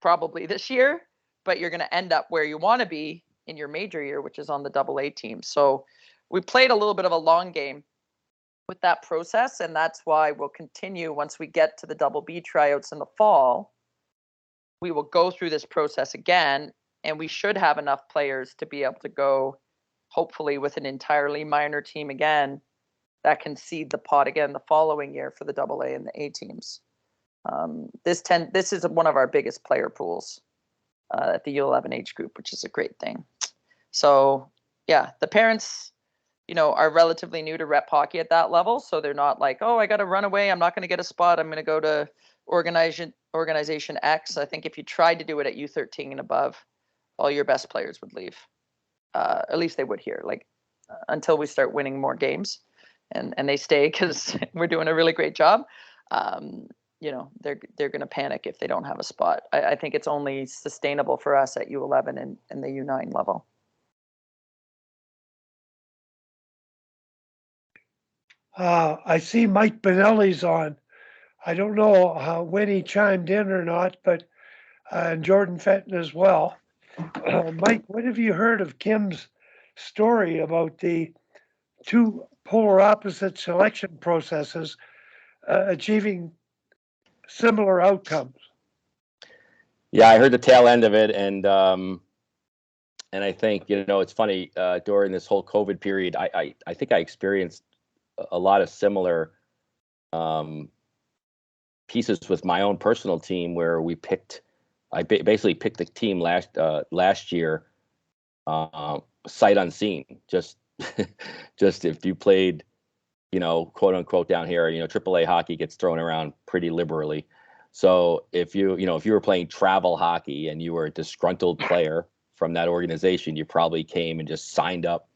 G: probably this year, but you're going to end up where you want to be in your major year, which is on the AA team. So we played a little bit of a long game with that process, and that's why we'll continue once we get to the BB tryouts in the fall. We will go through this process again, and we should have enough players to be able to go, hopefully, with an entirely minor team again that can seed the pot again the following year for the AA and the A teams. This is one of our biggest player pools at the U11 age group, which is a great thing. So yeah, the parents, are relatively new to rep hockey at that level. So they're not like, oh, I got to run away. I'm not going to get a spot. I'm going to go to organization X. I think if you tried to do it at U13 and above, all your best players would leave. At least they would here, until we start winning more games and they stay because we're doing a really great job. They're going to panic if they don't have a spot. I think it's only sustainable for us at U11 and the U9 level.
A: I see Mike Benelli's on. I don't know when he chimed in or not, but and Jordan Fenton as well. Mike, what have you heard of Kim's story about the two polar opposite selection processes achieving similar outcomes?
H: Yeah, I heard the tail end of it, and I think it's funny during this whole COVID period, I think I experienced a lot of similar pieces with my own personal team where we I basically picked the team last year sight unseen, just if you played, quote unquote down here, AAA hockey gets thrown around pretty liberally. So if you were playing travel hockey and you were a disgruntled player from that organization, you probably came and just signed up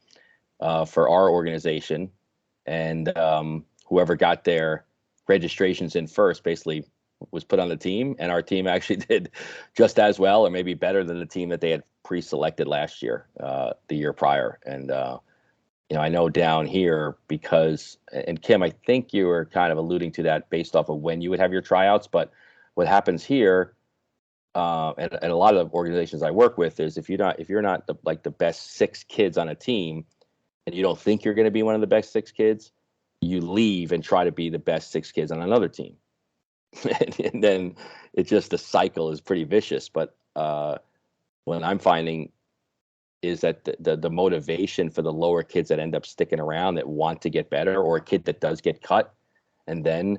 H: for our organization, and whoever got their registrations in first basically was put on the team, and our team actually did just as well or maybe better than the team that they had pre-selected last year, the year prior. And I know down here because, and Kim, I think you were kind of alluding to that based off of when you would have your tryouts, but what happens here, and a lot of the organizations I work with, is if you're not the best 6 kids on a team, and you don't think you're going to be one of the best 6 kids, you leave and try to be the best 6 kids on another team. And then the cycle is pretty vicious. But what I'm finding is that the motivation for the lower kids that end up sticking around, that want to get better, or a kid that does get cut and then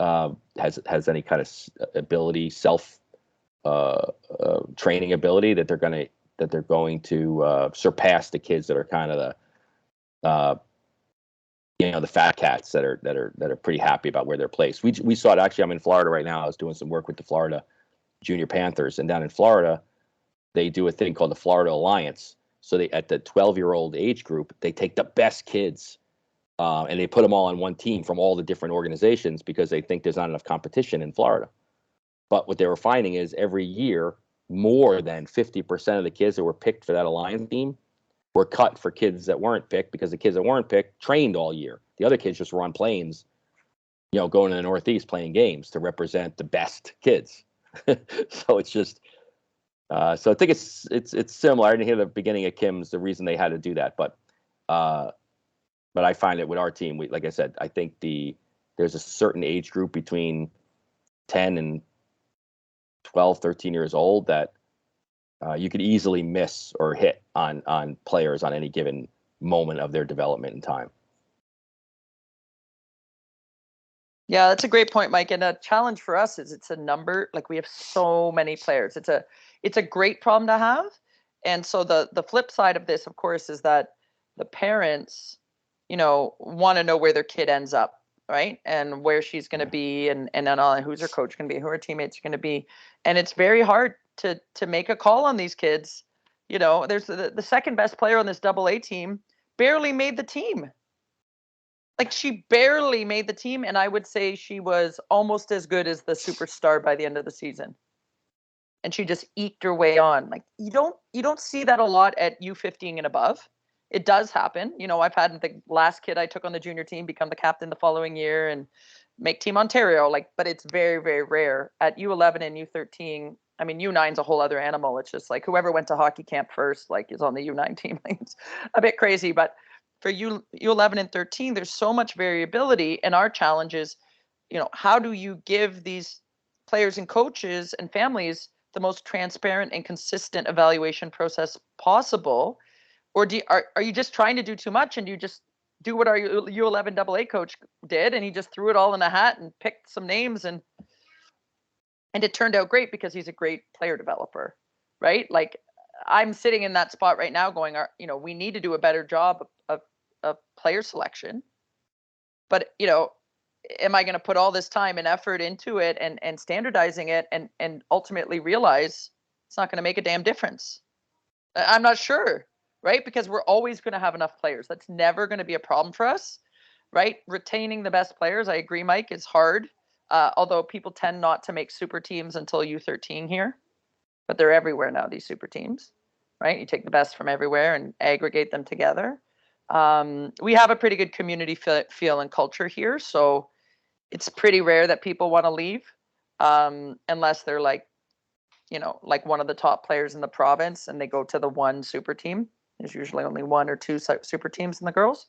H: has any kind of ability, self training ability, that they're going to surpass the kids that are kind of the fat cats that are pretty happy about where they're placed. We saw it actually. I'm in Florida right now. I was doing some work with the Florida Junior Panthers, and down in Florida, they do a thing called the Florida Alliance. So they, at the 12-year-old age group, they take the best kids and they put them all on one team from all the different organizations because they think there's not enough competition in Florida. But what they were finding is every year, more than 50% of the kids that were picked for that Alliance team were cut for kids that weren't picked, because the kids that weren't picked trained all year. The other kids just were on planes, going to the Northeast playing games to represent the best kids. So it's just, so I think it's similar. I didn't hear the beginning of Kim's, the reason they had to do that, but I find it with our team, like I said, I think there's a certain age group between 10 and 12, 13 years old that you could easily miss or hit on players on any given moment of their development in time.
G: Yeah, that's a great point, Mike. And a challenge for us is it's a number, like we have so many players. It's a great problem to have. And so the flip side of this, of course, is that the parents, want to know where their kid ends up, right? And where she's going to be, and then who's her coach going to be, who her teammates are going to be. And it's very hard to make a call on these kids. There's the second best player on this AA team barely made the team. Like, she barely made the team, and I would say she was almost as good as the superstar by the end of the season. And she just eked her way on. Like, you don't see that a lot at U15 and above. It does happen. I've had the last kid I took on the junior team become the captain the following year and make Team Ontario. But it's very, very rare. At U11 and U13, I mean, U9's a whole other animal. It's just like whoever went to hockey camp first, is on the U9 team. It's a bit crazy, but for U11 and 13, there's so much variability, and our challenge is, how do you give these players and coaches and families the most transparent and consistent evaluation process possible? Or are you just trying to do too much, and you just do what our U11 AA coach did, and he just threw it all in a hat and picked some names, and it turned out great because he's a great player developer, right? Like, I'm sitting in that spot right now going, we need to do a better job of player selection. But, am I going to put all this time and effort into it and standardizing it and ultimately realize it's not going to make a damn difference? I'm not sure, right? Because we're always going to have enough players. That's never going to be a problem for us, right? Retaining the best players, I agree, Mike, is hard. Although people tend not to make super teams until U13 here, but they're everywhere now, these super teams, right? You take the best from everywhere and aggregate them together. We have a pretty good community feel and culture here, so it's pretty rare that people want to leave, unless they're like one of the top players in the province and they go to the one super team. There's usually only one or two super teams in the girls.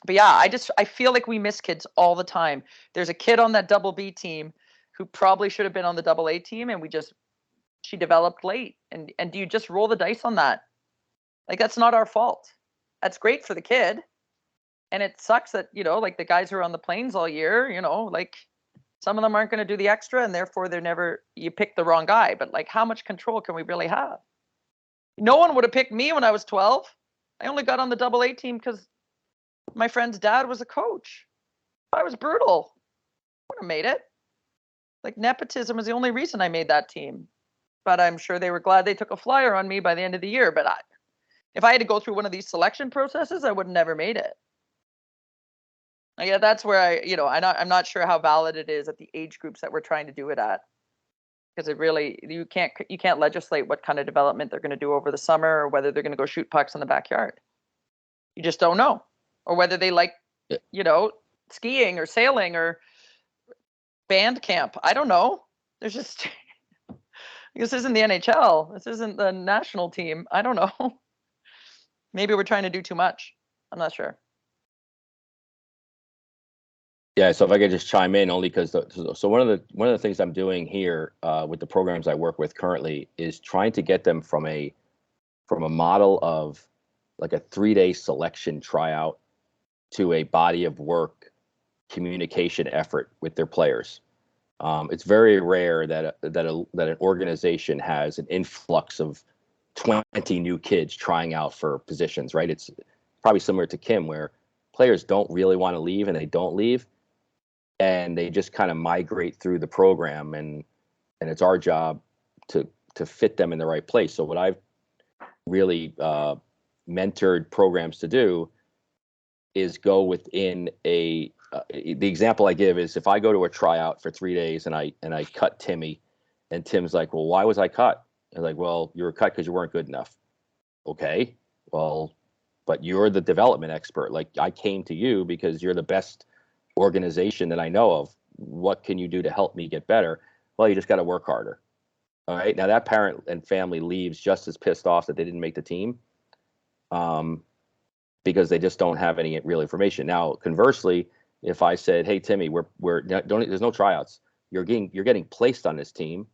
G: But yeah, I feel like we miss kids all the time. There's a kid on that B team who probably should have been on the AA team, and she developed late. And do you just roll the dice on that? Like, that's not our fault. That's great for the kid. And it sucks that, the guys who are on the planes all year, some of them aren't going to do the extra, and therefore you pick the wrong guy. But how much control can we really have? No one would have picked me when I was 12. I only got on the AA team because my friend's dad was a coach. I was brutal. I would have made it. Nepotism was the only reason I made that team. But I'm sure they were glad they took a flyer on me by the end of the year. But if I had to go through one of these selection processes, I would have never made it. Yeah, that's where I'm not sure how valid it is at the age groups that we're trying to do it at. Because you can't legislate what kind of development they're going to do over the summer, or whether they're going to go shoot pucks in the backyard. You just don't know. Or whether they like, skiing or sailing or band camp. I don't know. There's just, this isn't the NHL. This isn't the national team. I don't know. Maybe we're trying to do too much. I'm not sure.
H: Yeah, so if I could just chime in, only because so one of the things I'm doing here with the programs I work with currently is trying to get them from a model of like a 3-day selection tryout to a body of work communication effort with their players. It's very rare that an organization has an influx of 20 new kids trying out for positions, right? It's probably similar to Kim, where players don't really want to leave and they don't leave, and they just kind of migrate through the program, and it's our job to fit them in the right place. So what I've really mentored programs to do is go within the example I give is if I go to a tryout for 3 days and I cut Timmy, and Tim's like, well, why was I cut? I'm like, well, you were cut because you weren't good enough. Okay, well, but you're the development expert. Like, I came to you because you're the best organization that I know of. What can you do to help me get better? Well, you just got to work harder. All right. Now that parent and family leaves just as pissed off that they didn't make the team, because they just don't have any real information. Now, conversely, if I said, "Hey, Timmy, there's no tryouts. You're getting placed on this team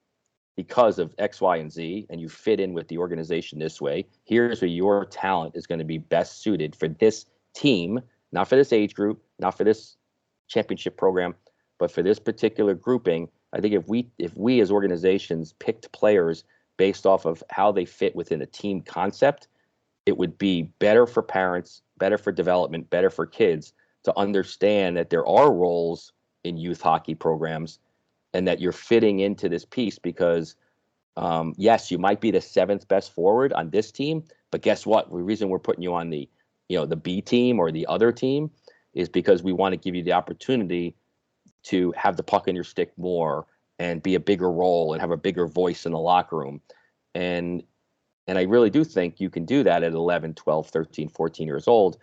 H: because of X, Y, and Z, and you fit in with the organization this way. Here's where your talent is going to be best suited for this team, not for this age group, not for this championship program, but for this particular grouping." I think if we as organizations picked players based off of how they fit within a team concept, it would be better for parents, better for development, better for kids to understand that there are roles in youth hockey programs and that you're fitting into this piece because, yes, you might be the 7th best forward on this team, but guess what? The reason we're putting you on the B team or the other team is because we want to give you the opportunity to have the puck in your stick more and be a bigger role and have a bigger voice in the locker room. And I really do think you can do that at 11, 12, 13, 14 years old.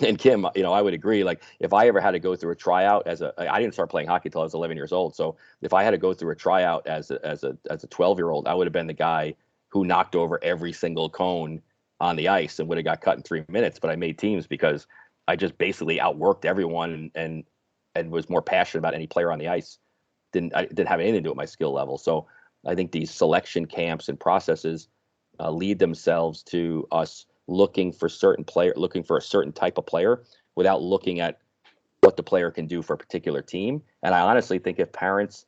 H: And Kim, I would agree. Like, if I ever had to go through a tryout I didn't start playing hockey until I was 11 years old. So if I had to go through a tryout as a 12-year-old, I would have been the guy who knocked over every single cone on the ice and would have got cut in 3 minutes. But I made teams because I just basically outworked everyone and was more passionate about any player on the ice. Didn't have anything to do with my skill level. So I think these selection camps and processes lead themselves to us looking for a certain type of player without looking at what the player can do for a particular team. And I honestly think if parents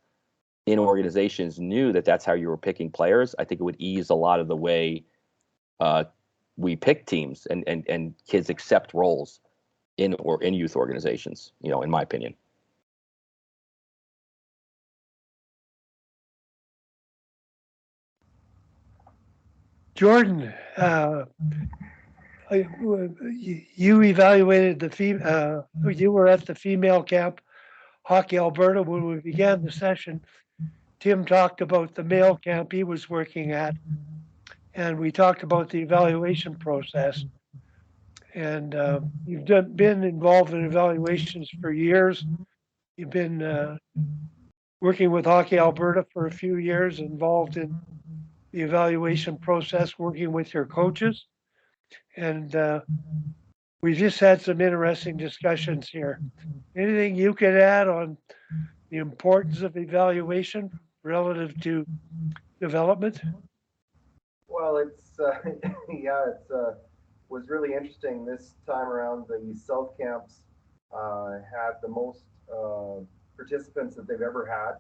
H: in organizations knew that that's how you were picking players, I think it would ease a lot of the way we pick teams and kids accept roles in youth organizations, in my opinion.
A: Jordan, you evaluated you were at the female camp, Hockey Alberta, when we began the session. Tim talked about the male camp he was working at, and we talked about the evaluation process. And you've been involved in evaluations for years. You've been working with Hockey Alberta for a few years, involved in the evaluation process, working with your coaches. And we just had some interesting discussions here. Anything you could add on the importance of evaluation relative to development?
I: Well, it's was really interesting this time around. The South camps had the most participants that they've ever had.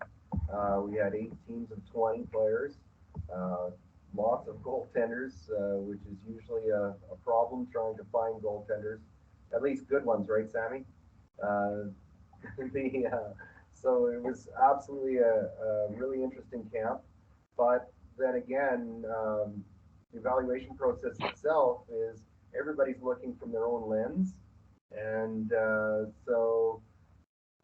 I: We had 8 teams of 20 players, lots of goaltenders, which is usually a problem trying to find goaltenders, at least good ones, right, Sammy? So it was absolutely a really interesting camp. But then again, the evaluation process itself is everybody's looking from their own lens. And so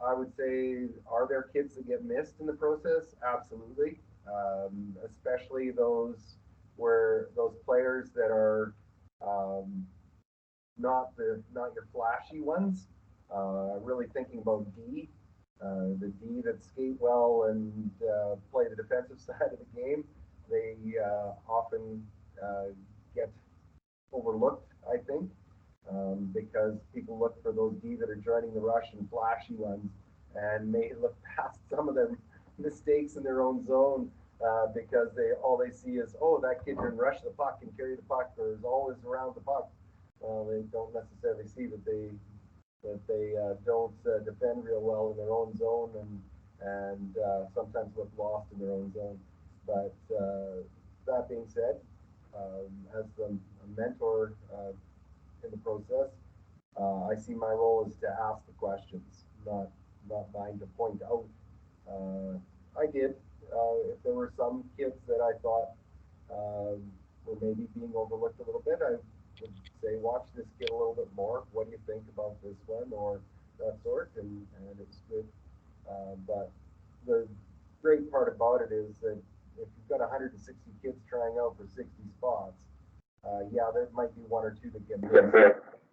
I: I would say, are there kids that get missed in the process? Absolutely. Especially those players that are not your flashy ones. Really thinking about D, the D that skate well and play the defensive side of the game. They often get overlooked, I think, because people look for those D that are joining the rush and flashy ones, and may look past some of their mistakes in their own zone because all they see is, oh, that kid can rush the puck and carry the puck, or is always around the puck. They don't necessarily see that they don't defend real well in their own zone and sometimes look lost in their own zone. But that being said, as a mentor in the process, I see my role is to ask the questions, not mine to point out. I did. If there were some kids that I thought were maybe being overlooked a little bit, I would say, watch this kid a little bit more. What do you think about this one, or that sort? And it's good. But the great part about it is that if you've got 160 kids trying out for 60 spots, yeah, there might be one or two that get missed.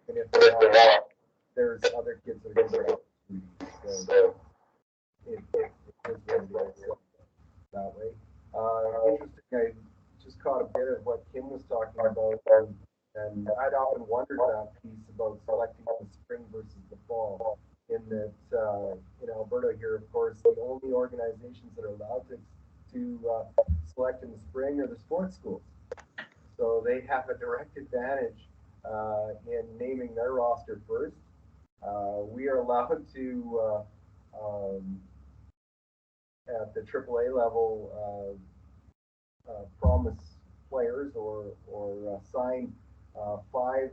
I: And if they're not, there's other kids that are going to get opportunities. So it is what it is that way. Interesting, I just caught a bit of what Kim was talking about, and I'd often wondered that piece about selecting the spring versus the fall. In that, in Alberta here, of course, the only organizations that are allowed to select in the spring are the sports schools. So they have a direct advantage in naming their roster first. We are allowed to, at the AAA level, promise players or sign 5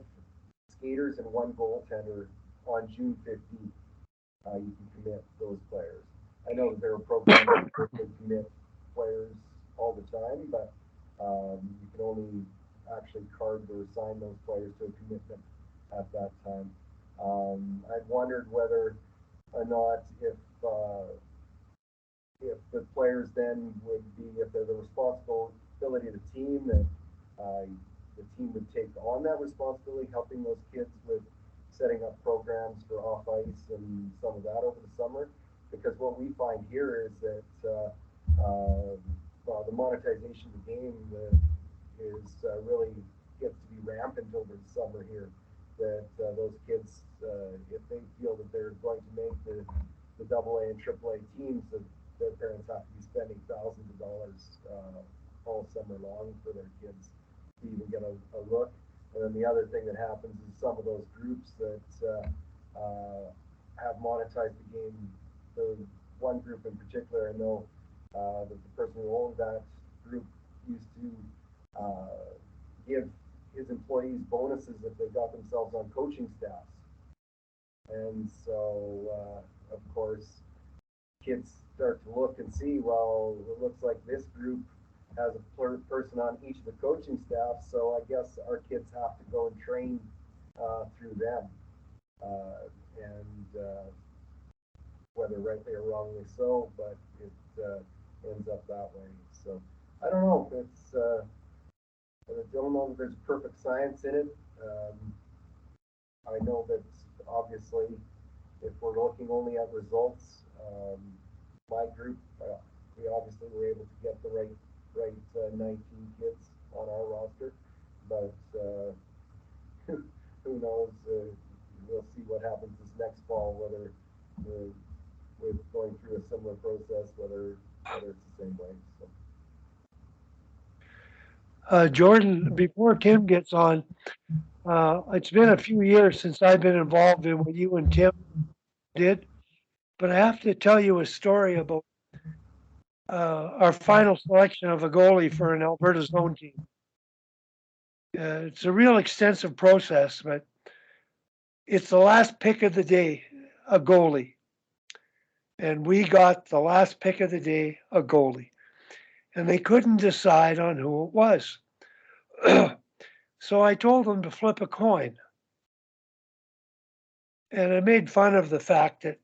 I: skaters and 1 goaltender on June 15th. You can commit those players. I know that there are programs that can commit players all the time, but you can only actually card or sign those players to a commitment at that time. I've wondered whether or not if the players then would be, if they're the responsibility of the team, that the team would take on that responsibility, helping those kids with setting up programs for off ice and some of that over the summer. Because what we find here is that the monetization of the game is really gets to be rampant over the summer here. That those kids, if they feel that they're going to make the AA and AAA teams, that their parents have to be spending thousands of dollars all summer long for their kids to even get a look. And then the other thing that happens is some of those groups that have monetized the game, the one group in particular, I know that the person who owned that group used to give his employees bonuses if they got themselves on coaching staffs. And so, of course, kids start to look and see, well, it looks like this group has a person on each of the coaching staffs, so I guess our kids have to go and train through them. Whether rightly or wrongly so, but it ends up that way. So I don't know. I don't know that there's perfect science in it. I know that obviously, if we're looking only at results, my group, we obviously were able to get the right 19 kids on our roster, but who knows? We'll see what happens this next fall, whether with going through a similar process, whether it's the same way. So.
A: Jordan, before Tim gets on, it's been a few years since I've been involved in what you and Tim did, but I have to tell you a story about our final selection of a goalie for an Alberta zone team. It's a real extensive process, but it's the last pick of the day, a goalie. And we got the last pick of the day, a goalie. And they couldn't decide on who it was. So I told them to flip a coin. And I made fun of the fact that,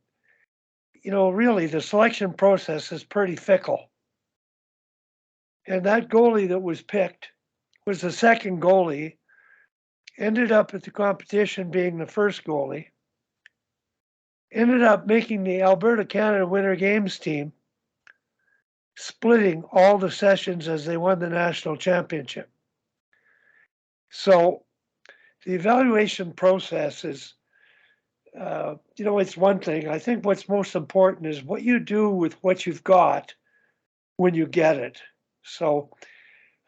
A: really the selection process is pretty fickle. And that goalie that was picked was the second goalie, ended up at the competition being the first goalie, ended up making the Alberta Canada Winter Games team, splitting all the sessions as they won the national championship. So the evaluation process is, it's one thing. I think what's most important is what you do with what you've got when you get it. So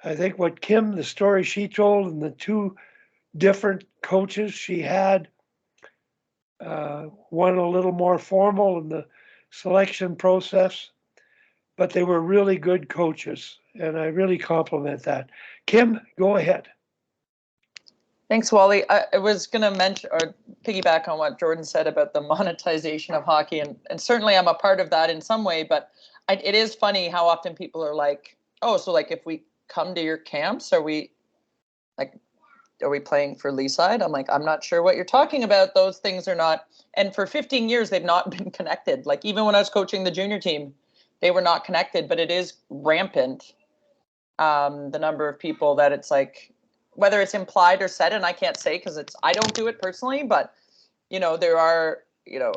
A: I think what Kim, the story she told, and the 2 different coaches she had, one a little more formal in the selection process, but they were really good coaches, and I really compliment that. Kim, go ahead.
G: Thanks, Wally. I was going to mention or piggyback on what Jordan said about the monetization of hockey, and certainly I'm a part of that in some way. But it is funny how often people are like, "Oh, so like if we come to your camps, are we playing for Leaside?" I'm like, I'm not sure what you're talking about. Those things are not. And for 15 years, they've not been connected. Like even when I was coaching the junior team, they were not connected. But it is rampant. The number of people that it's like, whether it's implied or said, and I can't say because I don't do it personally, but there are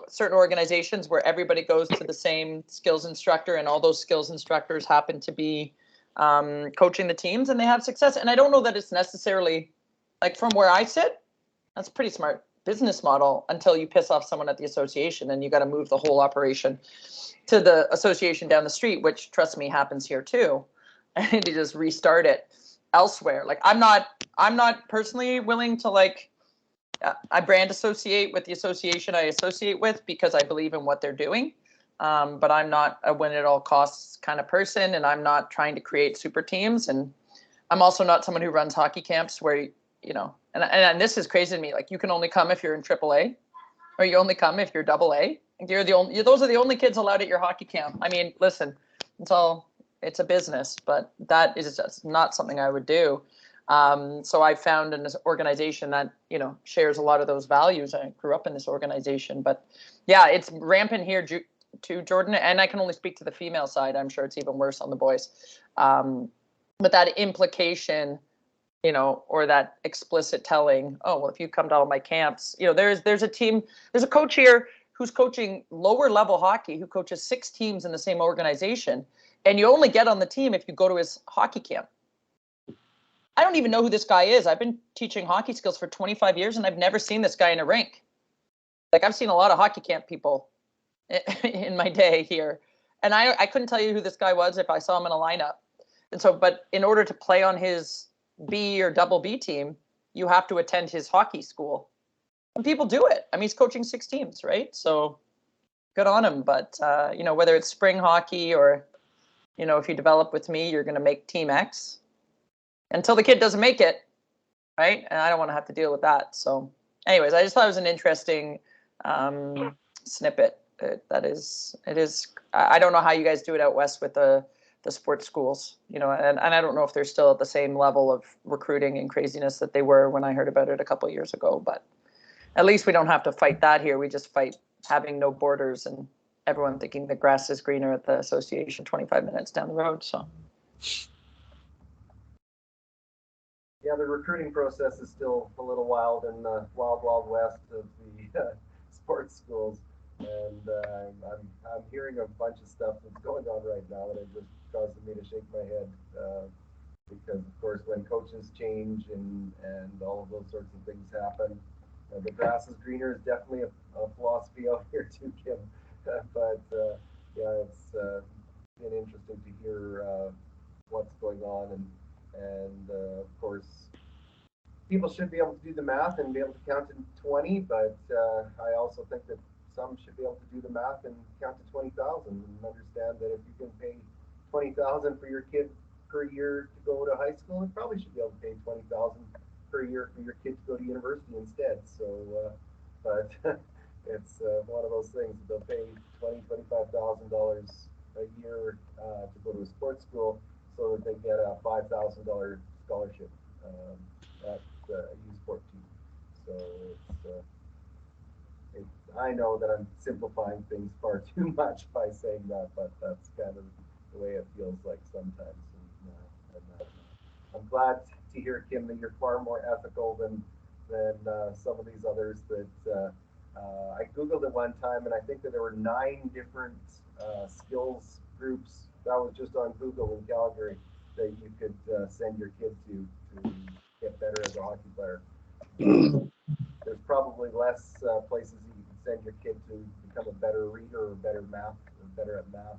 G: certain organizations where everybody goes to the same skills instructor, and all those skills instructors happen to be coaching the teams, and they have success. And I don't know that it's necessarily like from where I sit, that's a pretty smart business model until you piss off someone at the association, and you got to move the whole operation to the association down the street, which trust me happens here too, and to just restart it elsewhere. Like I'm not personally willing to I brand associate with the association I associate with because I believe in what they're doing. But I'm not a win at all costs kind of person, and I'm not trying to create super teams. And I'm also not someone who runs hockey camps where, and this is crazy to me. Like you can only come if you're in AAA, or you only come if you're AA. Those are the only kids allowed at your hockey camp. I mean, listen, it's a business, but that is just not something I would do. So I found an organization that, shares a lot of those values. I grew up in this organization, but yeah, it's rampant here too, Jordan. And I can only speak to the female side. I'm sure it's even worse on the boys. But that implication, or that explicit telling, oh, well, if you come to all my camps, there's a coach here who's coaching lower level hockey, who coaches 6 teams in the same organization. And you only get on the team if you go to his hockey camp. I don't even know who this guy is. I've been teaching hockey skills for 25 years, and I've never seen this guy in a rink. Like I've seen a lot of hockey camp people in my day here. And I couldn't tell you who this guy was if I saw him in a lineup. And so, but in order to play on his B or double B team, you have to attend his hockey school. And people do it. I mean, he's coaching 6 teams, right? So good on him. But, whether it's spring hockey or, if you develop with me, you're going to make team X until the kid doesn't make it. Right. And I don't want to have to deal with that. So anyways, I just thought it was an interesting snippet. It is. I don't know how you guys do it out west with the sports schools, and I don't know if they're still at the same level of recruiting and craziness that they were when I heard about it a couple of years ago. But at least we don't have to fight that here. We just fight having no borders and everyone thinking the grass is greener at the association 25 minutes down the road. So.
I: Yeah, the recruiting process is still a little wild in the wild west of the sports schools, and I'm hearing a bunch of stuff that's going on right now that it just causes me to shake my head because, of course, when coaches change and all of those sorts of things happen, the grass is greener is definitely a philosophy out here too, Kim. But yeah, it's been interesting to hear what's going on and of course, people should be able to do the math and be able to count to 20, but I also think that some should be able to do the math and count to 20,000 and understand that if you can pay 20,000 for your kid per year to go to high school, you probably should be able to pay 20,000 per year for your kid to go to university instead. So, but it's one of those things that they'll pay $25,000 a year to go to a sports school so that they get a $5,000 scholarship at a U Sport team. So I know that I'm simplifying things far too much by saying that, but that's kind of the way it feels like sometimes. And I'm glad to hear, Kim, that you're far more ethical than some of these others. That I Googled it one time, and I think that there were 9 different skills groups. That was just on Google in Calgary that you could send your kid to get better as a hockey player. There's probably less places that you can send your kid to become a better reader or better at math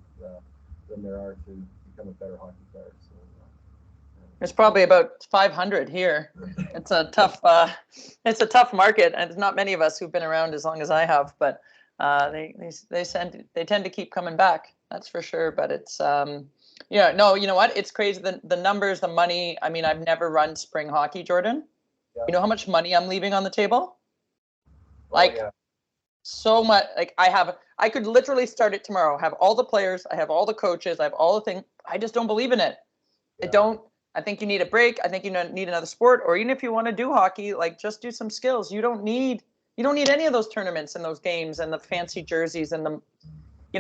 I: than there are to become a better hockey player. So
G: there's probably about 500 here. It's a tough market, and there's not many of us who've been around as long as I have. But they tend to keep coming back. That's for sure. But it's you know what? It's crazy. The numbers, the money. I mean, I've never run spring hockey, Jordan.
I: Yeah.
G: You know how much money I'm leaving on the table?
I: Oh,
G: Like,
I: yeah.
G: so much. Like, I could literally start it tomorrow, have all the players, I have all the coaches, I have all the things. I just don't believe in it.
I: Yeah.
G: I think you need a break. I think you need another sport, or even if you want to do hockey, like just do some skills. You don't need any of those tournaments and those games and the fancy jerseys and the,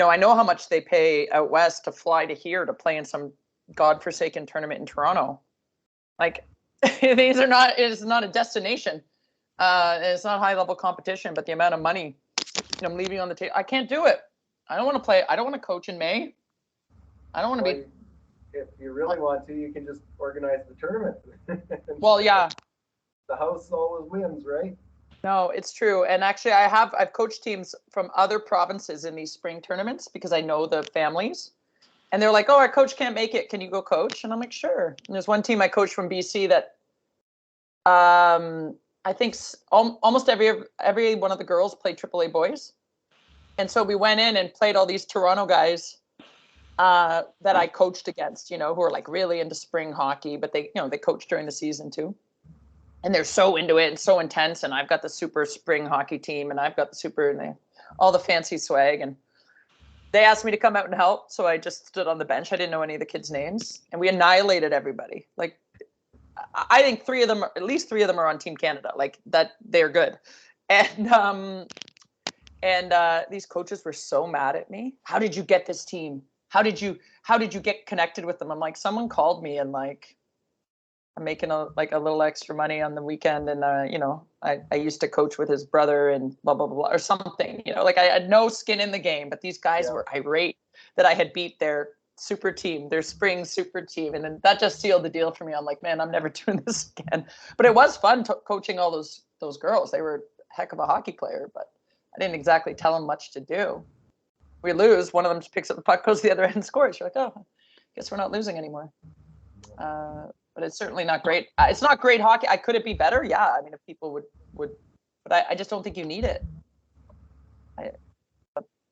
G: I know how much they pay out west to fly to here to play in some godforsaken tournament in Toronto. Like, it's not a destination. It's not high level competition, but the amount of money I'm leaving on the table, I can't do it. I don't want to play. I don't want to coach in May. I don't want to be.
I: If you really want to, you can just organize the tournament.
G: Well, yeah.
I: The house always wins, right?
G: No, it's true. And actually, I've coached teams from other provinces in these spring tournaments because I know the families. And they're like, "Oh, our coach can't make it. Can you go coach?" And I'm like, "Sure." And there's one team I coached from BC that I think almost every one of the girls played AAA boys. And so we went in and played all these Toronto guys that I coached against, who are like really into spring hockey, but they coach during the season too. And they're so into it and so intense. And I've got the super spring hockey team and I've got the super, and all the fancy swag. And they asked me to come out and help. So I just stood on the bench. I didn't know any of the kids' names. And we annihilated everybody. Like, I think at least three of them are on Team Canada. Like, that, they're good. And these coaches were so mad at me. How did you get this team? How did you get connected with them? I'm like, someone called me and like, I'm making a little extra money on the weekend. And, I used to coach with his brother and blah, blah, blah, or something, like I had no skin in the game, but these guys were irate that I had beat their super team, their spring super team. And then that just sealed the deal for me. I'm like, man, I'm never doing this again. But it was fun coaching all those girls. They were a heck of a hockey player, but I didn't exactly tell them much to do. We lose, one of them just picks up the puck, goes to the other end and scores. You're like, oh, guess we're not losing anymore. But it's certainly not great. It's not great hockey. Could it be better? Yeah. I mean, if people would, but I just don't think you need it.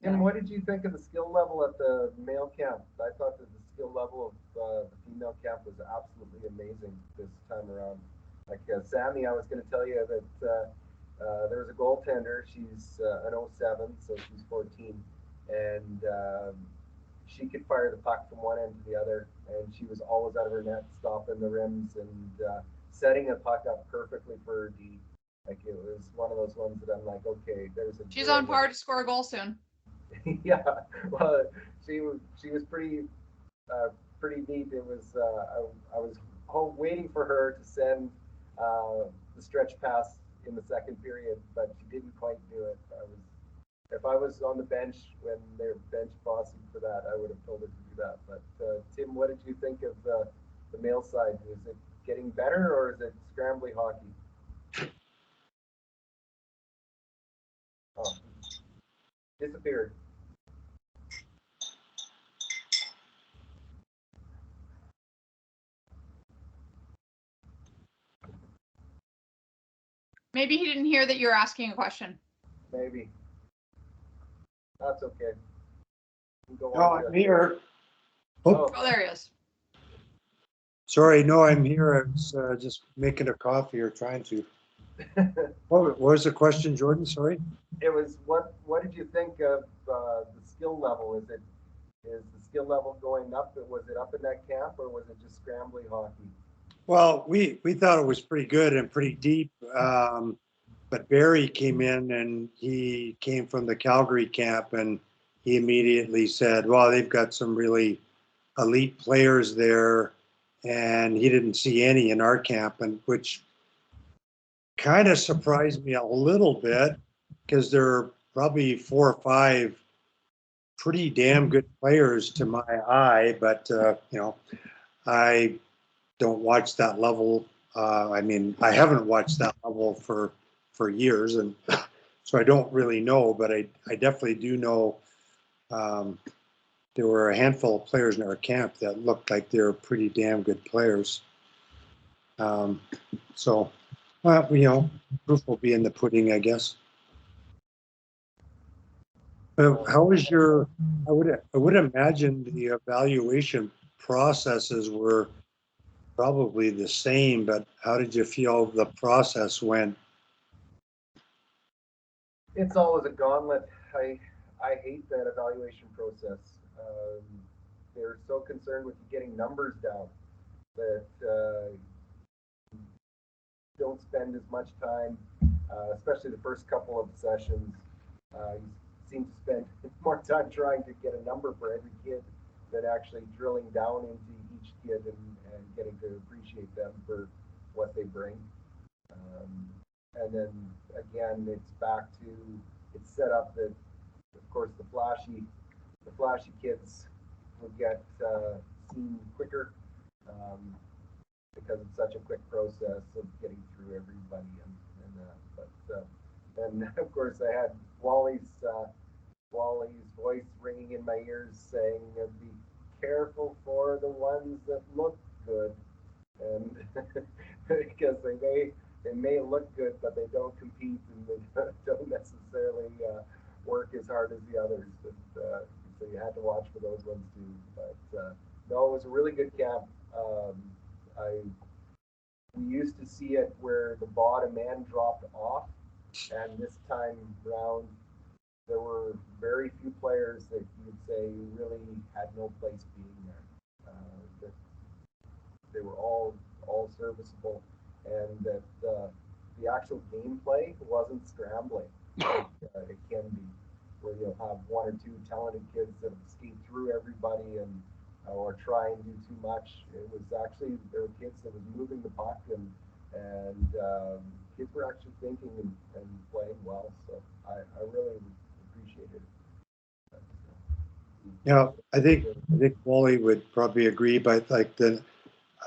I: And what did you think of the skill level at the male camp? I thought that the skill level of the female camp was absolutely amazing this time around. Like Sammy, I was going to tell you that there's a goaltender. She's an 07, so she's 14, and she could fire the puck from one end to the other, and she was always out of her net, stopping the rims and setting a puck up perfectly for her D. Like, it was one of those ones that I'm like, okay, there's a.
E: She's on par to score a goal soon.
I: Yeah, well, she was pretty neat. It was I was waiting for her to send the stretch pass in the second period, but she didn't quite do it. If I was on the bench when they were bench bossing for that, I would have told her to do that. But Tim, what did you think of the male side? Is it getting better or is it scrambly hockey? Oh, disappeared.
E: Maybe he didn't hear that you were asking a question.
I: Maybe. That's okay.
A: No, I'm here.
I: Oh,
E: Oh, there he is.
B: Sorry, no, I'm here. I was just making a coffee or trying to. What was the question, Jordan? Sorry.
I: it was what did you think of the skill level? Is the skill level going up? Was it up in that camp or was it just scrambly hockey?
B: Well, we thought it was pretty good and pretty deep. But Barry came in and he came from the Calgary camp and he immediately said, well, they've got some really elite players there. And he didn't see any in our camp, and which kind of surprised me a little bit because there are probably 4 or 5 pretty damn good players to my eye, but I don't watch that level. I mean, I haven't watched that level for years, and so I don't really know, but I definitely do know there were a handful of players in our camp that looked like they were pretty damn good players. So, proof will be in the pudding, I guess. How was your? I would imagine the evaluation processes were probably the same, but how did you feel the process went?
I: It's always a gauntlet. I hate that evaluation process. They're so concerned with getting numbers down that don't spend as much time, especially the first couple of sessions. You seem to spend more time trying to get a number for every kid than actually drilling down into each kid and getting to appreciate them for what they bring. And then again, it's back to, it's set up that, of course, the flashy kids will get seen quicker because it's such a quick process of getting through everybody and that. And of course, I had Wally's voice ringing in my ears saying, "Be careful for the ones that look good," and because they may look good, but they don't compete and they don't necessarily work as hard as the others. And, so you had to watch for those ones too. But no, it was a really good camp. We used to see it where the bottom end dropped off, and this time round there were very few players that you would say really had no place being there. That they were all serviceable, and that the actual gameplay wasn't scrambling like it can be, where you'll have one or two talented kids that skate through everybody and or try and do too much. It was actually, there were kids that was moving the puck and kids were actually thinking and playing well. So I really appreciated it.
B: Yeah, I think Wally would probably agree, but like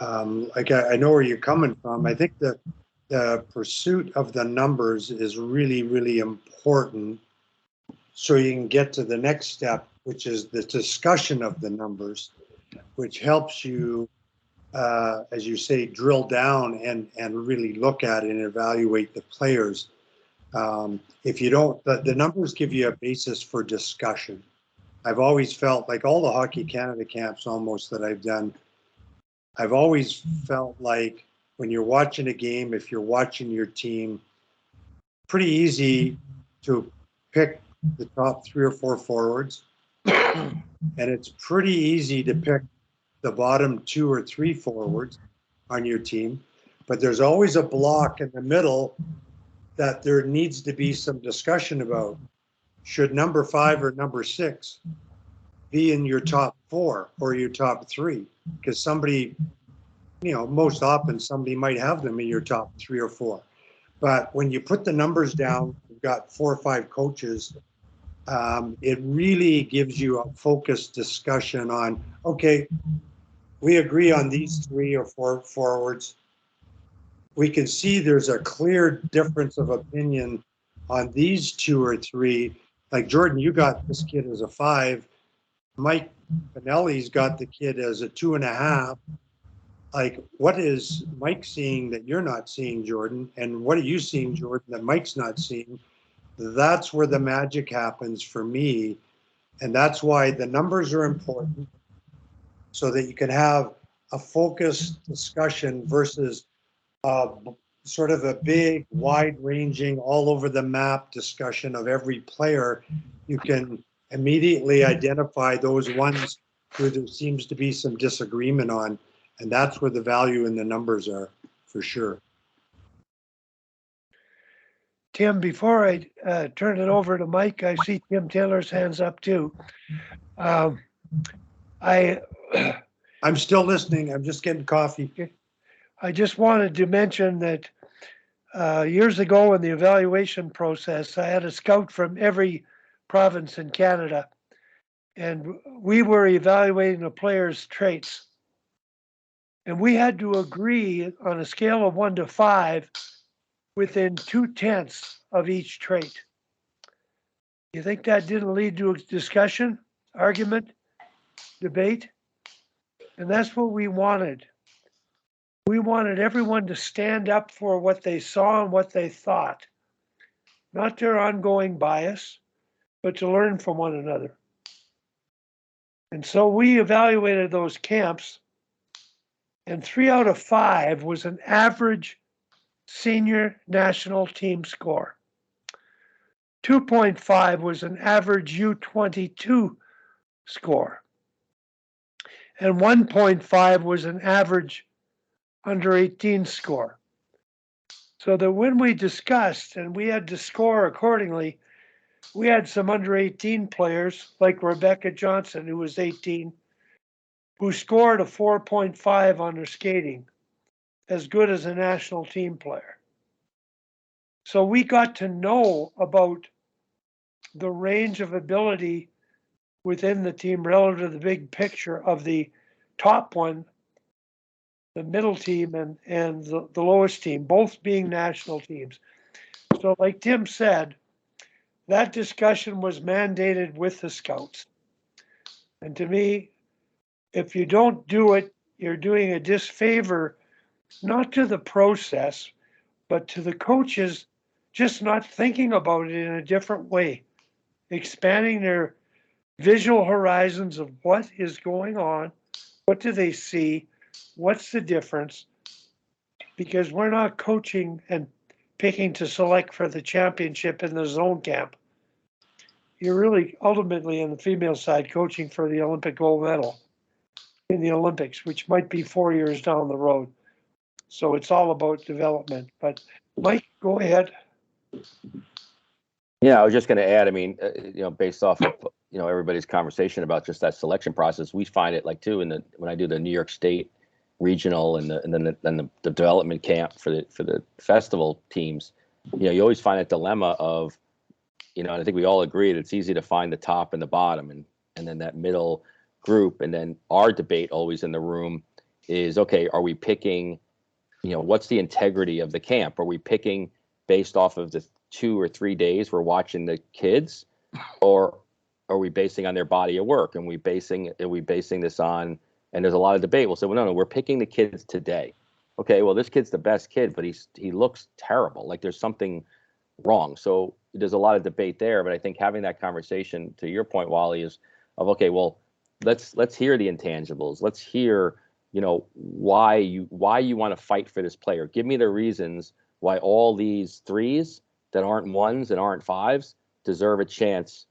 B: I know where you're coming from. I think the pursuit of the numbers is really, really important, so you can get to the next step, which is the discussion of the numbers, which helps you, as you say, drill down and really look at and evaluate the players. If you don't, the numbers give you a basis for discussion. I've always felt like all the Hockey Canada camps almost that I've done, I've always felt like when you're watching a game, if you're watching your team, pretty easy to pick the top 3 or 4 forwards. And it's pretty easy to pick the bottom 2 or 3 forwards on your team. But there's always a block in the middle that there needs to be some discussion about. Should number 5 or number 6 be in your top 4 or your top 3? Because somebody, most often somebody might have them in your top 3 or 4. But when you put the numbers down, you've got 4 or 5 coaches, it really gives you a focused discussion on, okay, we agree on these 3 or 4 forwards. We can see there's a clear difference of opinion on these 2 or 3. Like Jordan, you got this kid as a 5. Mike Pinelli's got the kid as a 2.5. Like, what is Mike seeing that you're not seeing, Jordan? And what are you seeing, Jordan, that Mike's not seeing? That's where the magic happens for me. And that's why the numbers are important, so that you can have a focused discussion versus sort of a big, wide-ranging, all over the map discussion of every player. You can immediately identify those ones where there seems to be some disagreement on, and that's where the value in the numbers are, for sure.
A: Tim, before I turn it over to Mike, I see Tim Taylor's hands up too. I'm
B: still listening. I'm just getting coffee.
A: I just wanted to mention that years ago in the evaluation process, I had a scout from every province in Canada, and we were evaluating a player's traits. And we had to agree on a scale of 1 to 5 within 2/10 of each trait. You think that didn't lead to a discussion, argument, debate? And that's what we wanted. We wanted everyone to stand up for what they saw and what they thought, not their ongoing bias, but to learn from one another. And so we evaluated those camps And 3 out of 5 was an average senior national team score. 2.5 was an average U22 score. And 1.5 was an average under 18 score. So that when we discussed and we had to score accordingly, we had some under 18 players like Rebecca Johnson, who was 18, who scored a 4.5 on her skating, as good as a national team player. So we got to know about the range of ability within the team relative to the big picture of the top one, the middle team, and the lowest team, both being national teams. So like Tim said, that discussion was mandated with the scouts. And to me, if you don't do it, you're doing a disfavor, not to the process, but to the coaches just not thinking about it in a different way, expanding their visual horizons of what is going on, what do they see, what's the difference, because we're not coaching and picking to select for the championship in the zone camp. You're really ultimately on the female side coaching for the Olympic gold medal in the Olympics, which might be 4 years down the road. So it's all about development. But Mike, go ahead.
H: Yeah, I was just going to add, I mean, based off of, everybody's conversation about just that selection process, we find it like too, when I do the New York State regional and then the development camp for the festival teams, you always find a dilemma of, and I think we all agree that it's easy to find the top and the bottom and then that middle group. And then our debate always in the room is, okay, are we picking, what's the integrity of the camp? Are we picking based off of the 2 or 3 days we're watching the kids, or are we basing on their body of work? And are we basing this on, and there's a lot of debate. We'll say, well, no, we're picking the kids today. Okay, well, this kid's the best kid, but he looks terrible. Like there's something wrong. So there's a lot of debate there, but I think having that conversation, to your point, Wally, is of, okay, well, let's hear the intangibles. Let's hear, why you want to fight for this player. Give me the reasons why all these 3s that aren't 1s and aren't 5s deserve a chance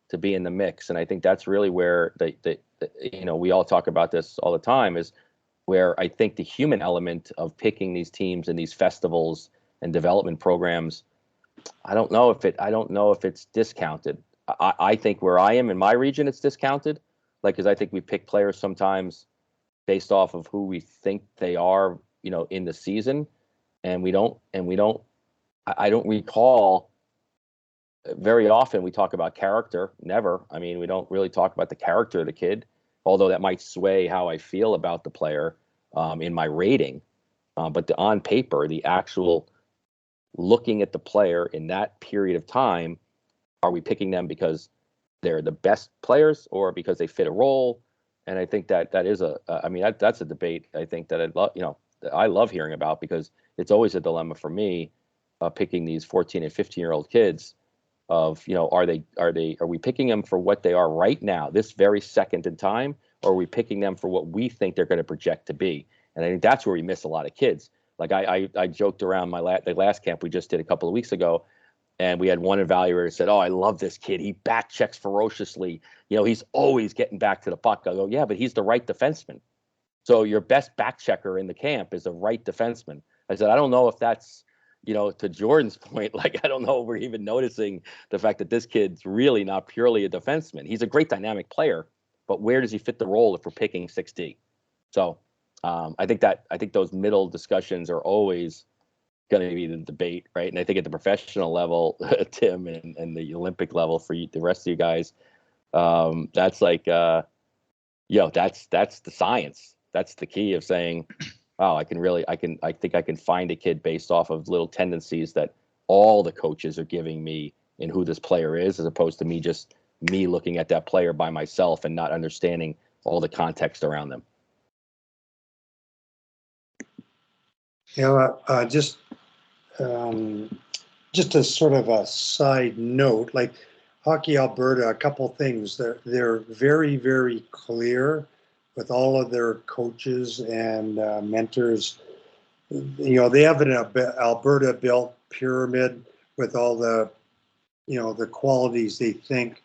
H: to be in the mix. And I think that's really where we all talk about this all the time, is where I think the human element of picking these teams and these festivals and development programs, I don't know if it's discounted. I think where I am in my region, it's discounted. Because I think we pick players sometimes based off of who we think they are, in the season. And I don't recall very often we talk about character. Never. I mean, we don't really talk about the character of the kid, although that might sway how I feel about the player in my rating. But on paper, the actual looking at the player in that period of time, are we picking them because they're the best players or because they fit a role? And I think that is that's a debate I think that I love hearing about, because it's always a dilemma for me picking these 14 and 15-year-old kids of, are we picking them for what they are right now, this very second in time, or are we picking them for what we think they're going to project to be? And I think that's where we miss a lot of kids. Like I joked around the last camp we just did a couple of weeks ago, and we had one evaluator said, "Oh, I love this kid. He back checks ferociously. He's always getting back to the puck." I go, "Yeah, but he's the right defenseman. So your best back checker in the camp is a right defenseman." I said, "I don't know if that's, to Jordan's point, like, I don't know if we're even noticing the fact that this kid's really not purely a defenseman. He's a great dynamic player, but where does he fit the role if we're picking 6D?" So I think those middle discussions are always going to be the debate, right? And I think at the professional level, Tim, and the Olympic level for you, the rest of you guys, that's like, that's the science. That's the key of saying, wow, I think I can find a kid based off of little tendencies that all the coaches are giving me in who this player is, as opposed to me looking at that player by myself and not understanding all the context around them.
B: Just a sort of a side note, like Hockey Alberta, a couple things. They're very, very clear with all of their coaches and mentors, they have an Alberta built pyramid with all the, the qualities they think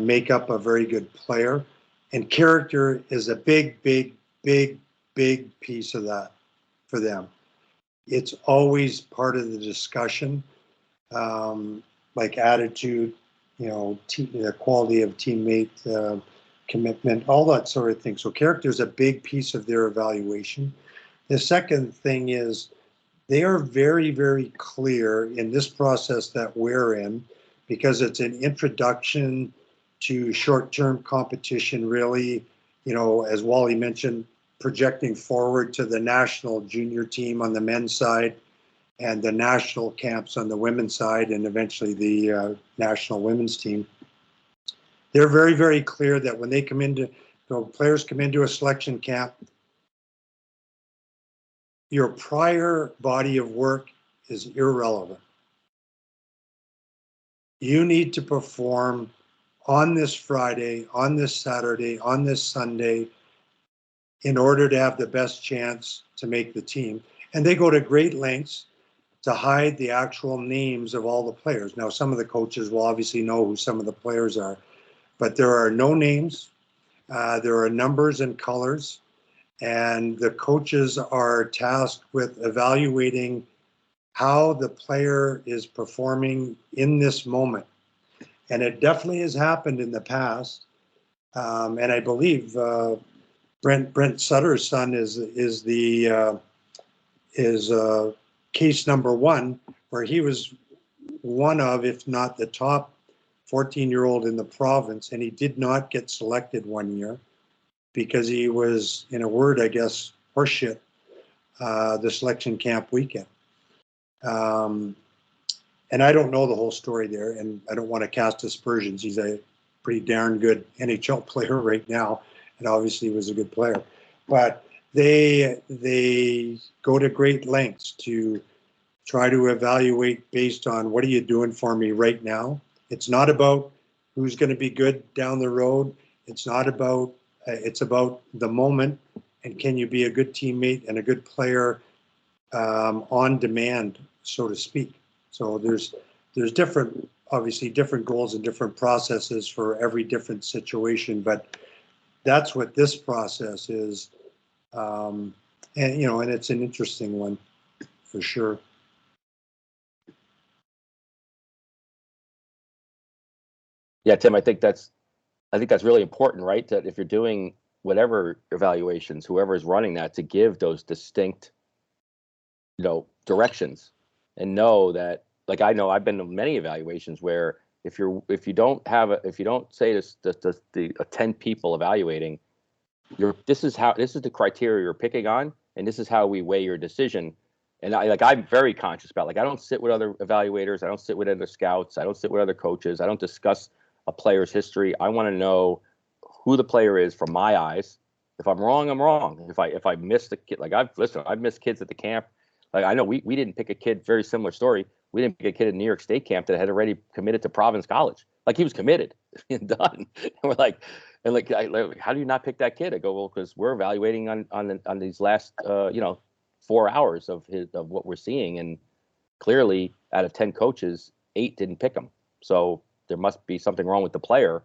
B: make up a very good player. And character is a big piece of that for them. It's always part of the discussion, like attitude, the quality of teammate, commitment, all that sort of thing. So character is a big piece of their evaluation. The second thing is they are very clear in this process that we're in, because it's an introduction to short-term competition, really, as Wally mentioned, projecting forward to the national junior team on the men's side and the national camps on the women's side, and eventually the national women's team. They're very clear that when they come into, players come into a selection camp, your prior body of work is irrelevant. You need to perform on this Friday, on this Saturday, on this Sunday, in order to have the best chance to make the team. And they go to great lengths to hide the actual names of all the players. Now, some of the coaches will obviously know who some of the players are, but there are no names. There are numbers and colors, and the coaches are tasked with evaluating how the player is performing in this moment. And it definitely has happened in the past. And I believe Brent Sutter's son is case number one, where he was one of, if not the top 14-year-old in the province, and he did not get selected one year because he was, in a word, I guess, horseshit the selection camp weekend. And I don't know the whole story there, and I don't want to cast aspersions. He's a pretty darn good NHL player right now, and obviously was a good player. But they go to great lengths to try to evaluate based on, what are you doing for me right now? It's not about who's going to be good down the road. It's not about, it's about the moment, and can you be a good teammate and a good player on demand, so to speak. So there's different, obviously different goals and different processes for every different situation, but that's what this process is. And it's an interesting one for sure.
H: Yeah, Tim, I think that's really important, right? That if you're doing whatever evaluations, whoever is running that, to give those distinct, directions, and know that, like, I know I've been to many evaluations where if you don't say this, the 10 people evaluating, this is the criteria you're picking on, and this is how we weigh your decision. And I'm very conscious about, I don't sit with other evaluators, I don't sit with other scouts, I don't sit with other coaches, I don't discuss a player's history. I want to know who the player is from my eyes. If I'm wrong, I'm wrong. If I missed a kid, I've missed kids at the camp. I know we didn't pick a kid, very similar story. We didn't pick a kid in New York State camp that had already committed to Providence College. He was committed and done. And we're how do you not pick that kid? I go, well, because we're evaluating on these last 4 hours of what we're seeing, and clearly out of 10 coaches, 8 didn't pick him. So there must be something wrong with the player,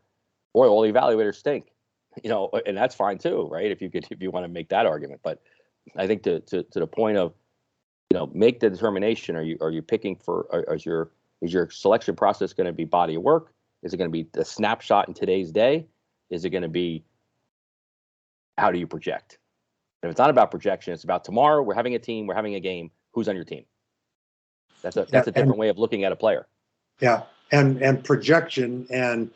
H: or all the evaluators stink, and that's fine too, right? If you want to make that argument. But I think to the point of, make the determination. Are you picking for? Is your selection process going to be body of work? Is it going to be a snapshot in today's day? Is it going to be, how do you project? If it's not about projection, it's about tomorrow. We're having a team. We're having a game. Who's on your team? That's a different way of looking at a player.
B: Yeah, and projection, and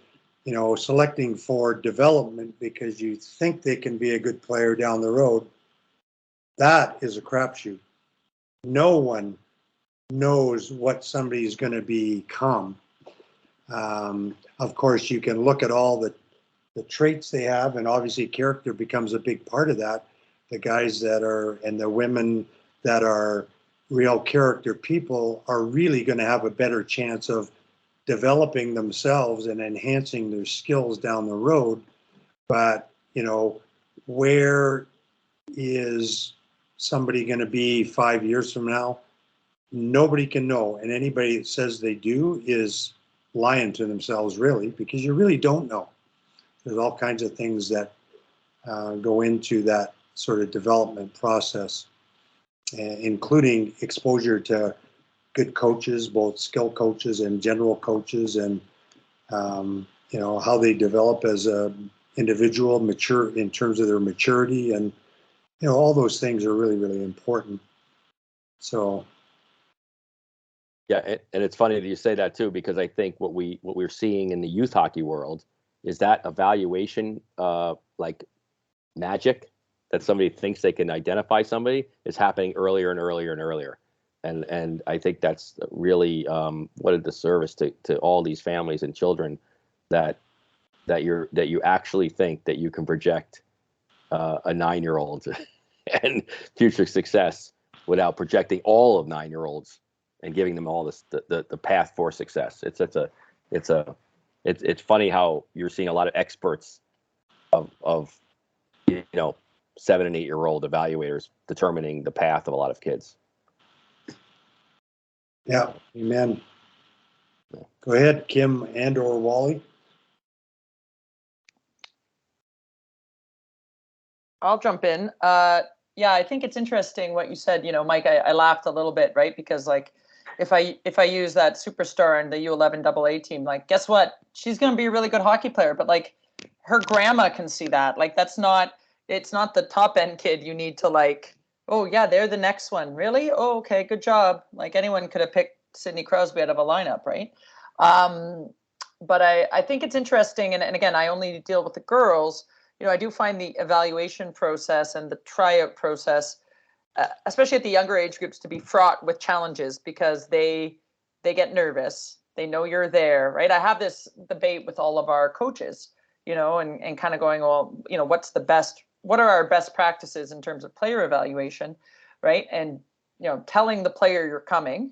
B: selecting for development because you think they can be a good player down the road. That is a crapshoot. No one knows what somebody's going to become. Of course, you can look at all the traits they have, and obviously character becomes a big part of that. The guys that are, and the women that are real character people, are really going to have a better chance of developing themselves and enhancing their skills down the road. But, where is somebody going to be 5 years from now? Nobody can know. And anybody that says they do is lying to themselves, really, because you really don't know. There's all kinds of things that go into that sort of development process, including exposure to good coaches, both skill coaches and general coaches, and how they develop as a individual, mature in terms of their maturity, and all those things are really, really important. So
H: Yeah, and it's funny that you say that too, because I think what we're seeing in the youth hockey world is that evaluation, like magic, that somebody thinks they can identify somebody, is happening earlier and earlier and earlier. And I think that's really what a disservice to all these families and children that you actually think that you can project a 9-year-old and future success without projecting all of 9-year-olds and giving them all the path for success. It's funny how you're seeing a lot of experts of 7 and 8-year-old evaluators determining the path of a lot of kids.
B: Yeah, amen. Go ahead, Kim and/or Wally.
G: I'll jump in. Yeah, I think it's interesting what you said. Mike, I laughed a little bit, right? Because like, if I use that superstar in the U11 AA team, like, guess what? She's going to be a really good hockey player, but like, her grandma can see that. Like, it's not the top end kid. You need to like, oh yeah, they're the next one. Really? Oh, okay, good job. Like, anyone could have picked Sidney Crosby out of a lineup, right? But I think it's interesting, and again, I only deal with the girls. I do find the evaluation process and the tryout process, especially at the younger age groups, to be fraught with challenges because they get nervous. They know you're there, right? I have this debate with all of our coaches, and kind of going, well, what are our best practices in terms of player evaluation, right? And, telling the player you're coming,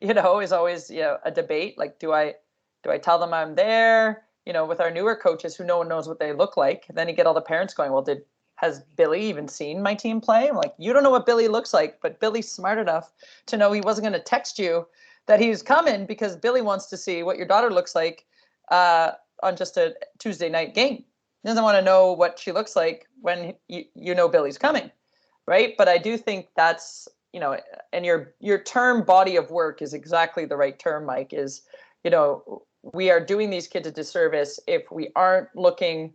G: is always, a debate. Like, do I tell them I'm there? With our newer coaches who no one knows what they look like, then you get all the parents going, well, has Billy even seen my team play? I'm like, you don't know what Billy looks like, but Billy's smart enough to know he wasn't going to text you that he's coming because Billy wants to see what your daughter looks like on just a Tuesday night game. He doesn't want to know what she looks like when you know Billy's coming, right? But I do think that's, and your term body of work is exactly the right term, Mike, is, we are doing these kids a disservice if we aren't looking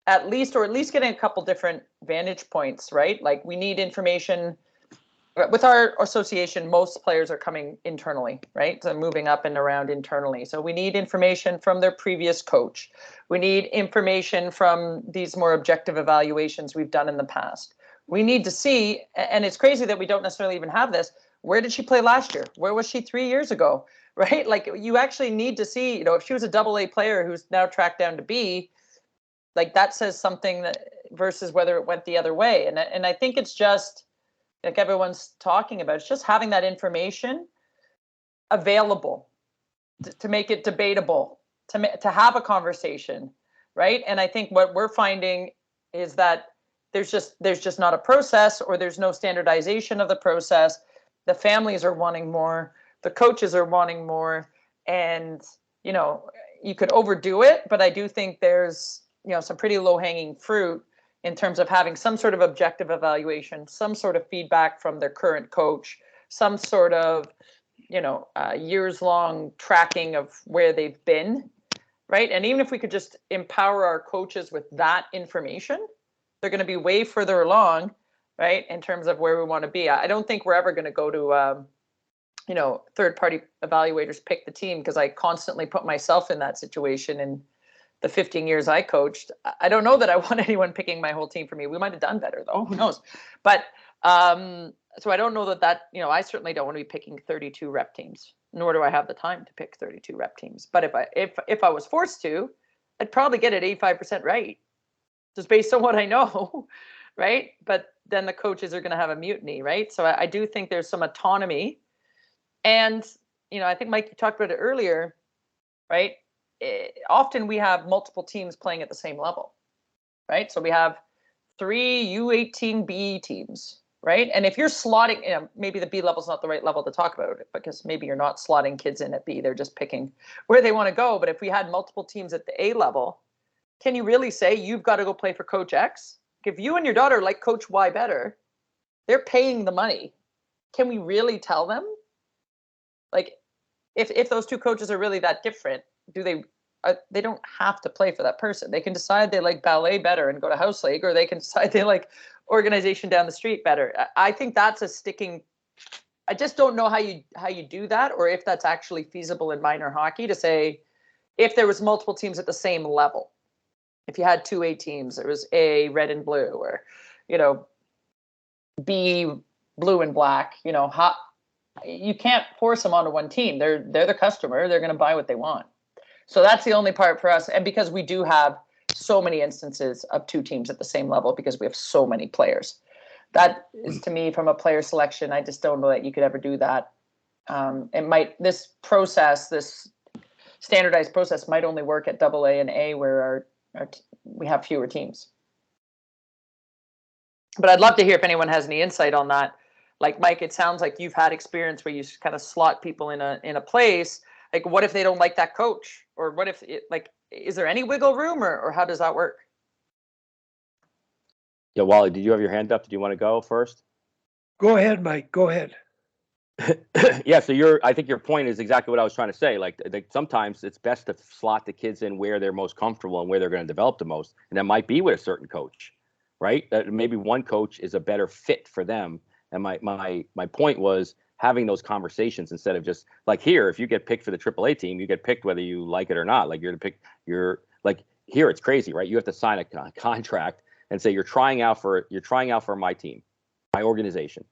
G: at least getting a couple different vantage points, right? Like, we need information. With our association, most players are coming internally, right? So moving up and around internally. So we need information from their previous coach. We need information from these more objective evaluations we've done in the past. We need to see, and it's crazy that we don't necessarily even have this, where did she play last year? Where was she 3 years ago? Right? Like, you actually need to see, if she was a AA player who's now tracked down to B, like, that says something versus whether it went the other way. And I think it's just, like everyone's talking about, it's just having that information available to make it debatable, to have a conversation, right? And I think what we're finding is that there's just not a process, or there's no standardization of the process. The families are wanting more, the coaches are wanting more, and you could overdo it, but I do think there's some pretty low-hanging fruit in terms of having some sort of objective evaluation, some sort of feedback from their current coach, some sort of years-long tracking of where they've been, right? And even if we could just empower our coaches with that information, they're going to be way further along, right, in terms of where we want to be. I don't think we're ever going to go to third-party evaluators pick the team, because I constantly put myself in that situation in the 15 years I coached. I don't know that I want anyone picking my whole team for me. We might have done better, though. Who knows? But so I don't know that I certainly don't want to be picking 32 rep teams, nor do I have the time to pick 32 rep teams. But if I was forced to, I'd probably get it 85% right, just based on what I know, right? But then the coaches are going to have a mutiny, right? So I do think there's some autonomy. And, I think, Mike, you talked about it earlier. right? Often we have multiple teams playing at the same level, right? So we have 3 U18B teams, right? And if you're slotting, maybe the B level is not the right level to talk about it, because maybe you're not slotting kids in at B, they're just picking where they want to go. But if we had multiple teams at the A level, can you really say you've got to go play for Coach X? If you and your daughter like Coach Y better, they're paying the money. Can we really tell them? Like, if those two coaches are really that different, do they don't have to play for that person. They can decide they like ballet better and go to House League, or they can decide they like organization down the street better. I think that's a sticking. I just don't know how you do that, or if that's actually feasible in minor hockey to say if there was multiple teams at the same level. If you had 2 A teams, there was A red and blue, or B blue and black. You can't force them onto one team. They're the customer. They're going to buy what they want. So that's the only part for us. And because we do have so many instances of 2 teams at the same level, because we have so many players, that is, to me, from a player selection, I just don't know that you could ever do that. This standardized process might only work at AA and A, where we have fewer teams. But I'd love to hear if anyone has any insight on that. Like, Mike, it sounds like you've had experience where you kind of slot people in a place. Like, what if they don't like that coach? Or what if, is there any wiggle room, or how does that work?
H: Yeah, Wally, did you have your hand up? Did you want to go first?
A: Go ahead, Mike. Go ahead.
H: Yeah, so I think your point is exactly what I was trying to say. Like sometimes it's best to slot the kids in where they're most comfortable and where they're going to develop the most. And that might be with a certain coach, right? Maybe one coach is a better fit for them. And my point was having those conversations instead of just like here, if you get picked for the AAA team, you get picked whether you like it or not. Like you're like here, it's crazy, right? You have to sign a contract and say you're trying out for my team, my organization.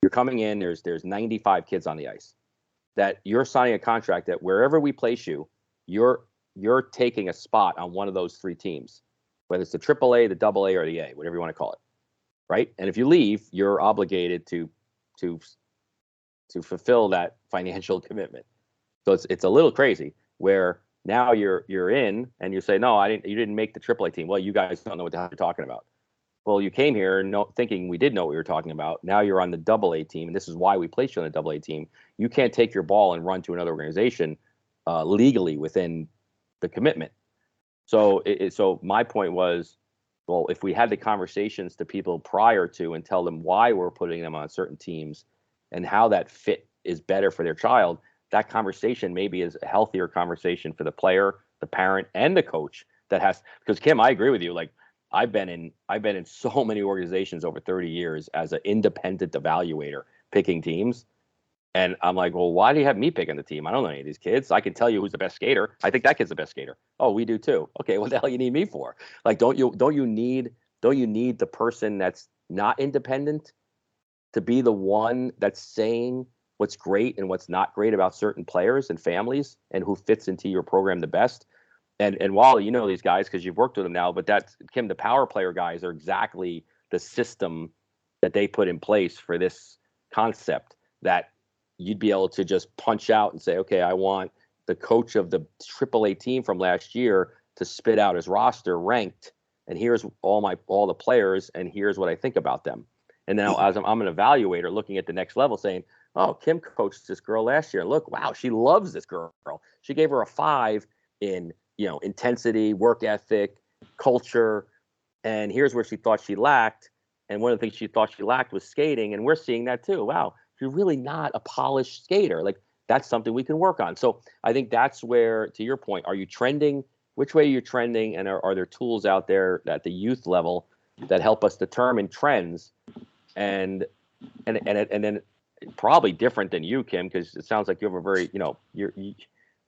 H: You're coming in, there's 95 kids on the ice, that you're signing a contract that wherever we place you, you're taking a spot on one of those 3 teams, whether it's the AAA, the AA, or the A, whatever you want to call it, right? And if you leave, you're obligated to fulfill that financial commitment. So it's a little crazy where now you're in and you say, no, you didn't make the AAA team. Well, you guys don't know what the hell you're talking about. Well, you came here thinking we did know what we were talking about. Now you're on the AA team, and this is why we placed you on the AA team. You can't take your ball and run to another organization legally within the commitment. So so my point was, well, if we had the conversations to people prior to and tell them why we're putting them on certain teams and how that fit is better for their child, that conversation maybe is a healthier conversation for the player, the parent, and the coach. Because Kim, I agree with you. Like, I've been in so many organizations over 30 years as an independent evaluator picking teams. And I'm like, well, why do you have me picking the team? I don't know any of these kids. I can tell you who's the best skater. I think that kid's the best skater. Oh, we do too. Okay, what the hell you need me for? Like, don't you need the person that's not independent to be the one that's saying what's great and what's not great about certain players and families and who fits into your program the best? And Wally, you know these guys because you've worked with them now, but that's Kim, the power player guys are exactly the system that they put in place for this concept, that you'd be able to just punch out and say, okay, I want the coach of the AAA team from last year to spit out his roster ranked, and here's all the players, and here's what I think about them. And now as I'm an evaluator looking at the next level saying, oh, Kim coached this girl last year. Look, wow, she loves this girl. She gave her a 5 in intensity, work ethic, culture, and here's where she thought she lacked. And one of the things she thought she lacked was skating, and we're seeing that too. Wow, you're really not a polished skater. Like, that's something we can work on. So I think that's where, to your point, are you trending? Which way are you trending? And are there tools out there at the youth level that help us determine trends? And then probably different than you, Kim, because it sounds like you have a very,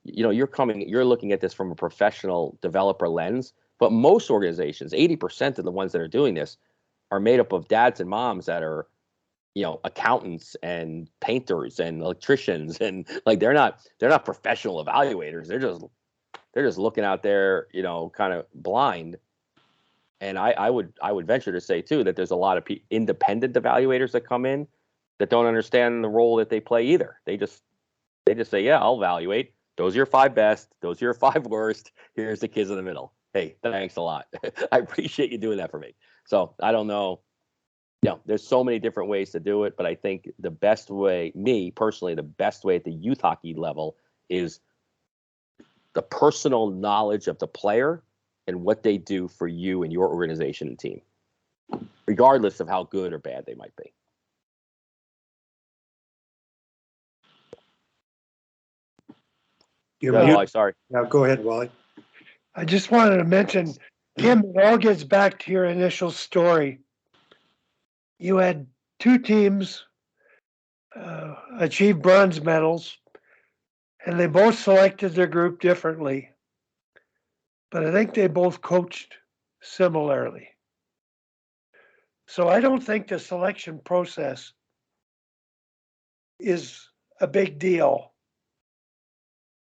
H: you're looking at this from a professional developer lens. But most organizations, 80% of the ones that are doing this, are made up of dads and moms that are, accountants and painters and electricians, and like they're not professional evaluators. They're just looking out there, kind of blind. And I would venture to say too that there's a lot of independent evaluators that come in that don't understand the role that they play either. They just say, yeah, I'll evaluate. those are your 5 best, those are your 5 worst. Here's the kids in the middle. Hey, thanks a lot. I appreciate you doing that for me. So I don't know. There's so many different ways to do it, but I think the best way, me personally, the best way at the youth hockey level is the personal knowledge of the player and what they do for you and your organization and team, regardless of how good or bad they might be.
B: You're
H: Go ahead,
B: muted.
H: Wally, sorry.
B: Now go ahead, Wally.
A: I just wanted to mention, Kim, it all gets back to your initial story. You had 2 teams achieve bronze medals, and they both selected their group differently. But I think they both coached similarly. So I don't think the selection process is a big deal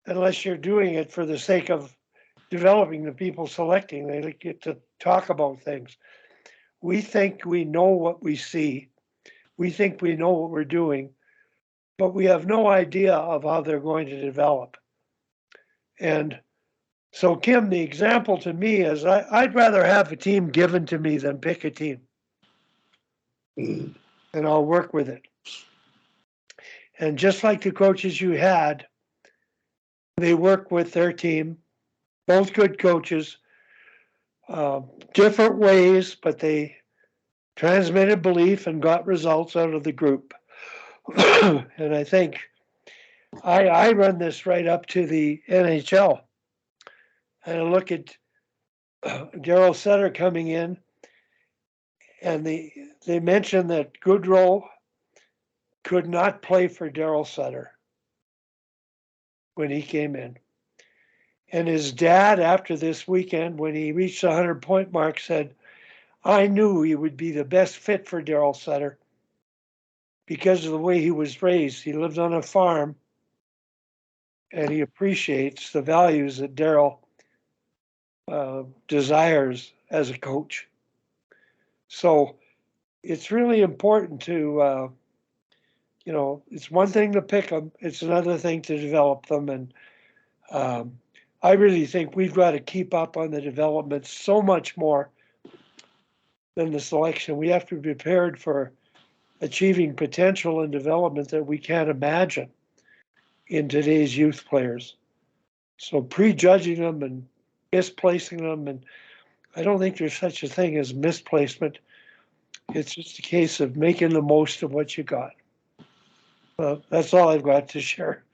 A: unless you're doing it for the sake of developing the people selecting. They get to talk about things. We think we know what we see. We think we know what we're doing, but we have no idea of how they're going to develop. And so, Kim, the example to me is I'd rather have a team given to me than pick a team. And I'll work with it. And just like the coaches you had, they work with their team, both good coaches, different ways, but they transmitted belief and got results out of the group. And I think I run this right up to the NHL. And I look at Daryl Sutter coming in, and they mentioned that Goodrow could not play for Daryl Sutter when he came in. And his dad, after this weekend, when he reached the 100-point mark, said, I knew he would be the best fit for Daryl Sutter because of the way he was raised. He lived on a farm, and he appreciates the values that Daryl desires as a coach. So it's really important to, it's one thing to pick them, it's another thing to develop them. And I really think we've got to keep up on the development so much more than the selection. We have to be prepared for achieving potential and development that we can't imagine in today's youth players. So prejudging them and misplacing them, and I don't think there's such a thing as misplacement. It's just a case of making the most of what you got. That's all I've got to share.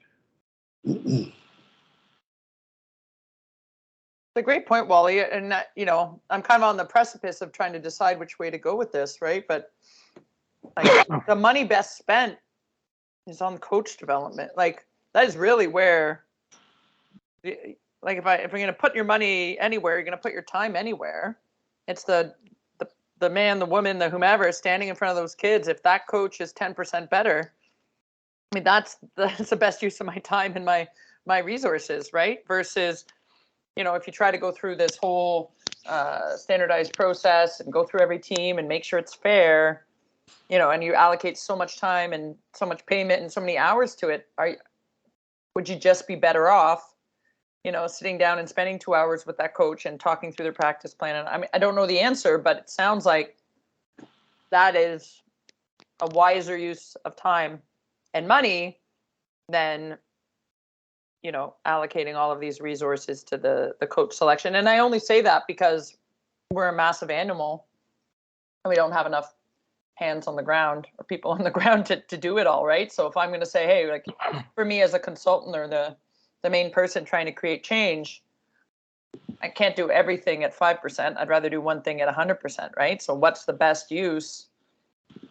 G: It's a great point, Wally. And, I'm kind of on the precipice of trying to decide which way to go with this, right? But like, the money best spent is on coach development. Like, that is really where, like, if you're going to put your money anywhere, you're going to put your time anywhere. It's the man, the woman, the whomever is standing in front of those kids. If that coach is 10% better, I mean, that's the best use of my time and my resources, right? Versus, if you try to go through this whole standardized process and go through every team and make sure it's fair, and you allocate so much time and so much payment and so many hours to it, would you just be better off, sitting down and spending 2 hours with that coach and talking through their practice plan? And I mean, I don't know the answer, but it sounds like that is a wiser use of time and money than, allocating all of these resources to the coach selection. And I only say that because we're a massive animal and we don't have enough hands on the ground or people on the ground to do it all, right? So if I'm going to say, hey, like, for me as a consultant or the main person trying to create change, I can't do everything at 5%. I'd rather do one thing at 100%, right? So what's the best use,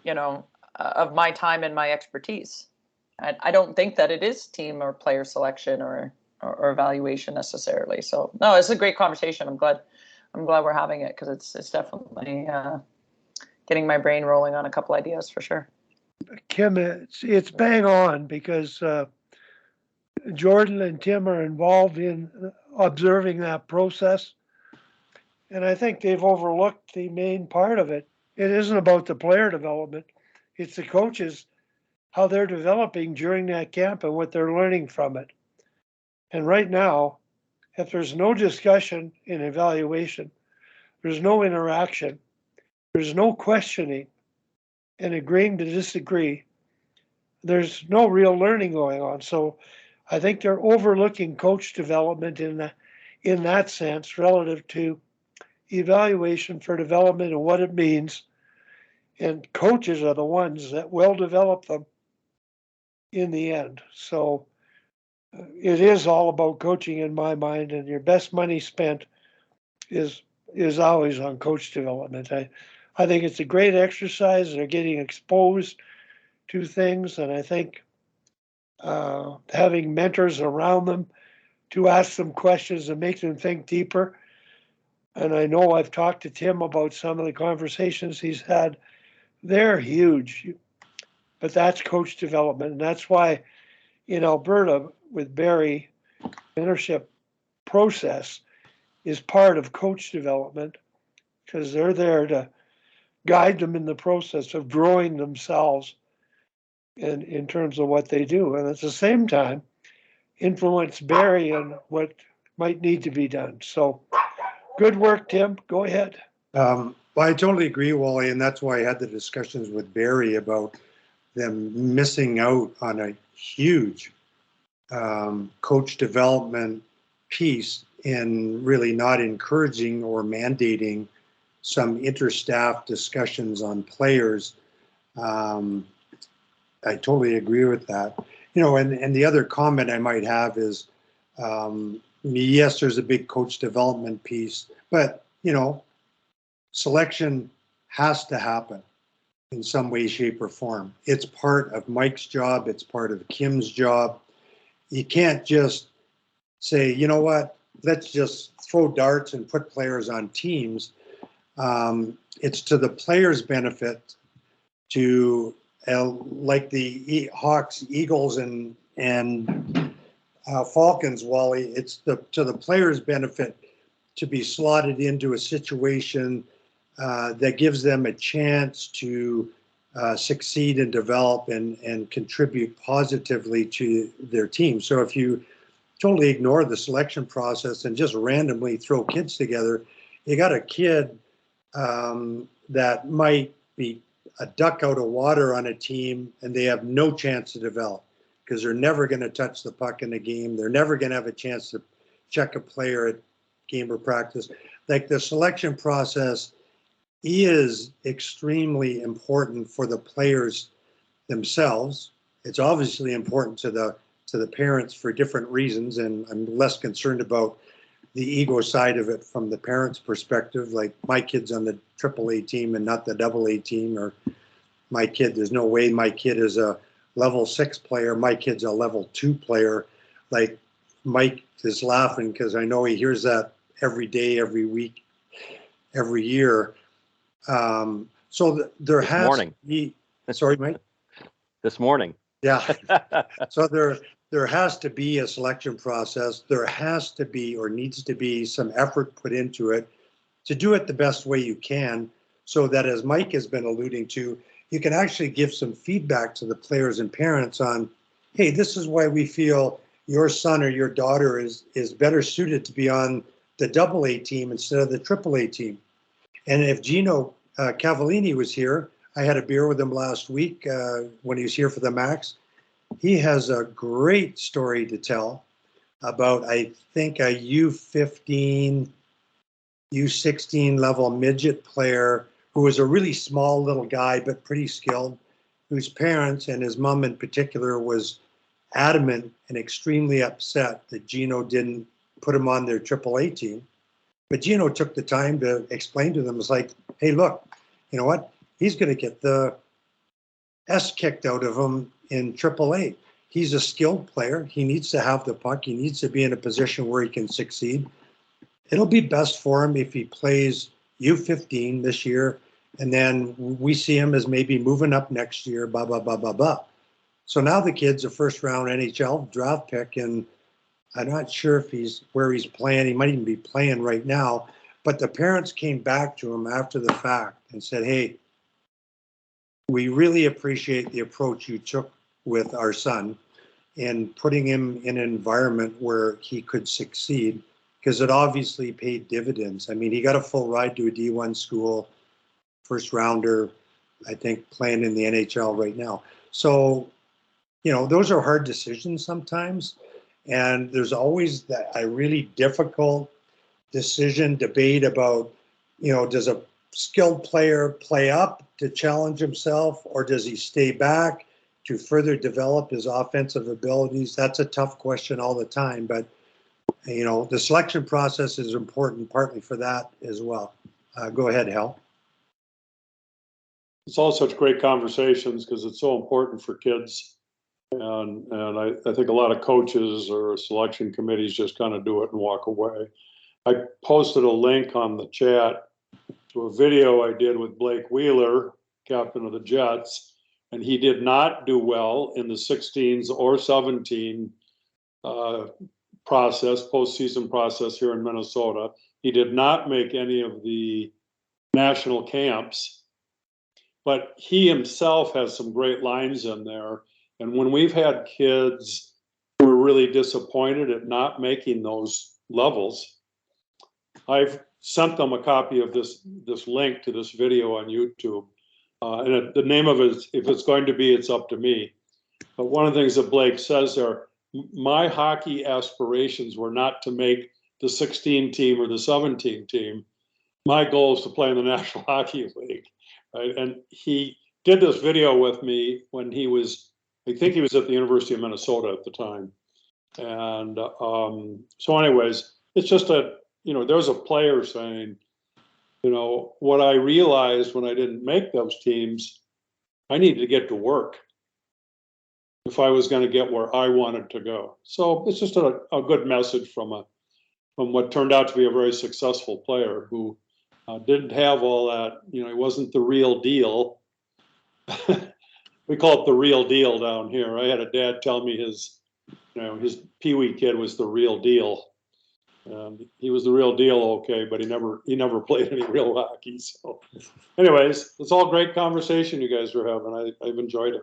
G: of my time and my expertise? I don't think that it is team or player selection or evaluation necessarily. So no, it's a great conversation. I'm glad we're having it, because it's definitely getting my brain rolling on a couple ideas for sure.
A: Kim, it's bang on, because Jordan and Tim are involved in observing that process. And I think they've overlooked the main part of it. It isn't about the player development. It's the coaches, how they're developing during that camp and what they're learning from it. And right now, if there's no discussion in evaluation, there's no interaction, there's no questioning and agreeing to disagree, there's no real learning going on. So I think they're overlooking coach development in that sense relative to evaluation for development and what it means. And coaches are the ones that will develop them in the end. So it is all about coaching in my mind, and your best money spent is always on coach development. I think it's a great exercise. They're getting exposed to things, and I think having mentors around them to ask them questions and make them think deeper. And I know I've talked to Tim about some of the conversations he's had. They're huge, but that's coach development. And that's why in Alberta with Barrie, mentorship process is part of coach development because they're there to guide them in the process of growing themselves in terms of what they do. And at the same time, influence Barrie and what might need to be done. So good work, Tim. Go ahead.
B: Well, I totally agree, Wally, and that's why I had the discussions with Barrie about them missing out on a huge coach development piece in really not encouraging or mandating some interstaff discussions on players. I totally agree with that. And the other comment I might have is, yes, there's a big coach development piece, but, selection has to happen in some way, shape, or form. It's part of Mike's job. It's part of Kim's job. You can't just say, you know what, let's just throw darts and put players on teams. It's to the players' benefit to, like the Hawks, Eagles, and Falcons, Wally, it's to the players' benefit to be slotted into a situation that gives them a chance to succeed and develop and contribute positively to their team. So if you totally ignore the selection process and just randomly throw kids together, you got a kid that might be a duck out of water on a team and they have no chance to develop because they're never going to touch the puck in a game. They're never going to have a chance to check a player at game or practice. Like the selection process is extremely important for the players themselves. It's obviously important to the parents for different reasons, and I'm less concerned about the ego side of it from the parents' perspective. Like my kid's on the AAA team and not the AA team, or my kid, there's no way my kid is a level 6 player. My kid's a level 2 player. Like Mike is laughing because I know he hears that every day, every week, every year. So there has to be. Sorry, Mike.
H: This morning.
B: Yeah. So there has to be a selection process. There has to be or needs to be some effort put into it to do it the best way you can, so that, as Mike has been alluding to, you can actually give some feedback to the players and parents on, hey, this is why we feel your son or your daughter is better suited to be on the AA team instead of the AAA team. And if Gino Cavallini was here, I had a beer with him last week when he was here for the Max. He has a great story to tell about, I think, a U15, U16 level midget player who was a really small little guy, but pretty skilled, whose parents, and his mom in particular, was adamant and extremely upset that Gino didn't put him on their AAA team. But Gino took the time to explain to them, it's like, hey, look, you know what? He's going to get the S kicked out of him in AAA. He's a skilled player. He needs to have the puck. He needs to be in a position where he can succeed. It'll be best for him if he plays U15 this year, and then we see him as maybe moving up next year, blah, blah, blah, blah, blah. So now the kid's a first-round NHL draft pick, and I'm not sure if he's where he's playing. He might even be playing right now. But the parents came back to him after the fact and said, hey, we really appreciate the approach you took with our son. in putting him in an environment where he could succeed, because it obviously paid dividends. I mean, he got a full ride to a D1 school, first rounder, I think, playing in the NHL right now. So, you know, those are hard decisions sometimes. And there's always a really difficult decision, debate about, you know, does a skilled player play up to challenge himself, or does he stay back to further develop his offensive abilities? That's a tough question all the time, but you know, the selection process is important partly for that as well. Go ahead, Hal.
D: It's all such great conversations because it's so important for kids. And I think a lot of coaches or selection committees just kind of do it and walk away. I posted a link on the chat to a video I did with Blake Wheeler, captain of the Jets, and he did not do well in the 16s or 17 process, postseason process here in Minnesota. He did not make any of the national camps, but he himself has some great lines in there. And when we've had kids who are really disappointed at not making those levels, I've sent them a copy of this link to this video on YouTube. And the name of it is, if it's going to be, it's up to me. But one of the things that Blake says there, my hockey aspirations were not to make the 16 team or the 17 team. My goal is to play in the National Hockey League. Right? And he did this video with me when he was, I think he was at the University of Minnesota at the time. And so anyways, it's just a, you know, there's a player saying, you know, what I realized when I didn't make those teams, I needed to get to work if I was going to get where I wanted to go. So it's just a good message from what turned out to be a very successful player who didn't have all that, you know, he wasn't the real deal. We call it the real deal down here. I had a dad tell me his Pee-wee kid was the real deal. He was the real deal, okay, but he never played any real hockey. So, anyways, it's all great conversation you guys are having. I've enjoyed it.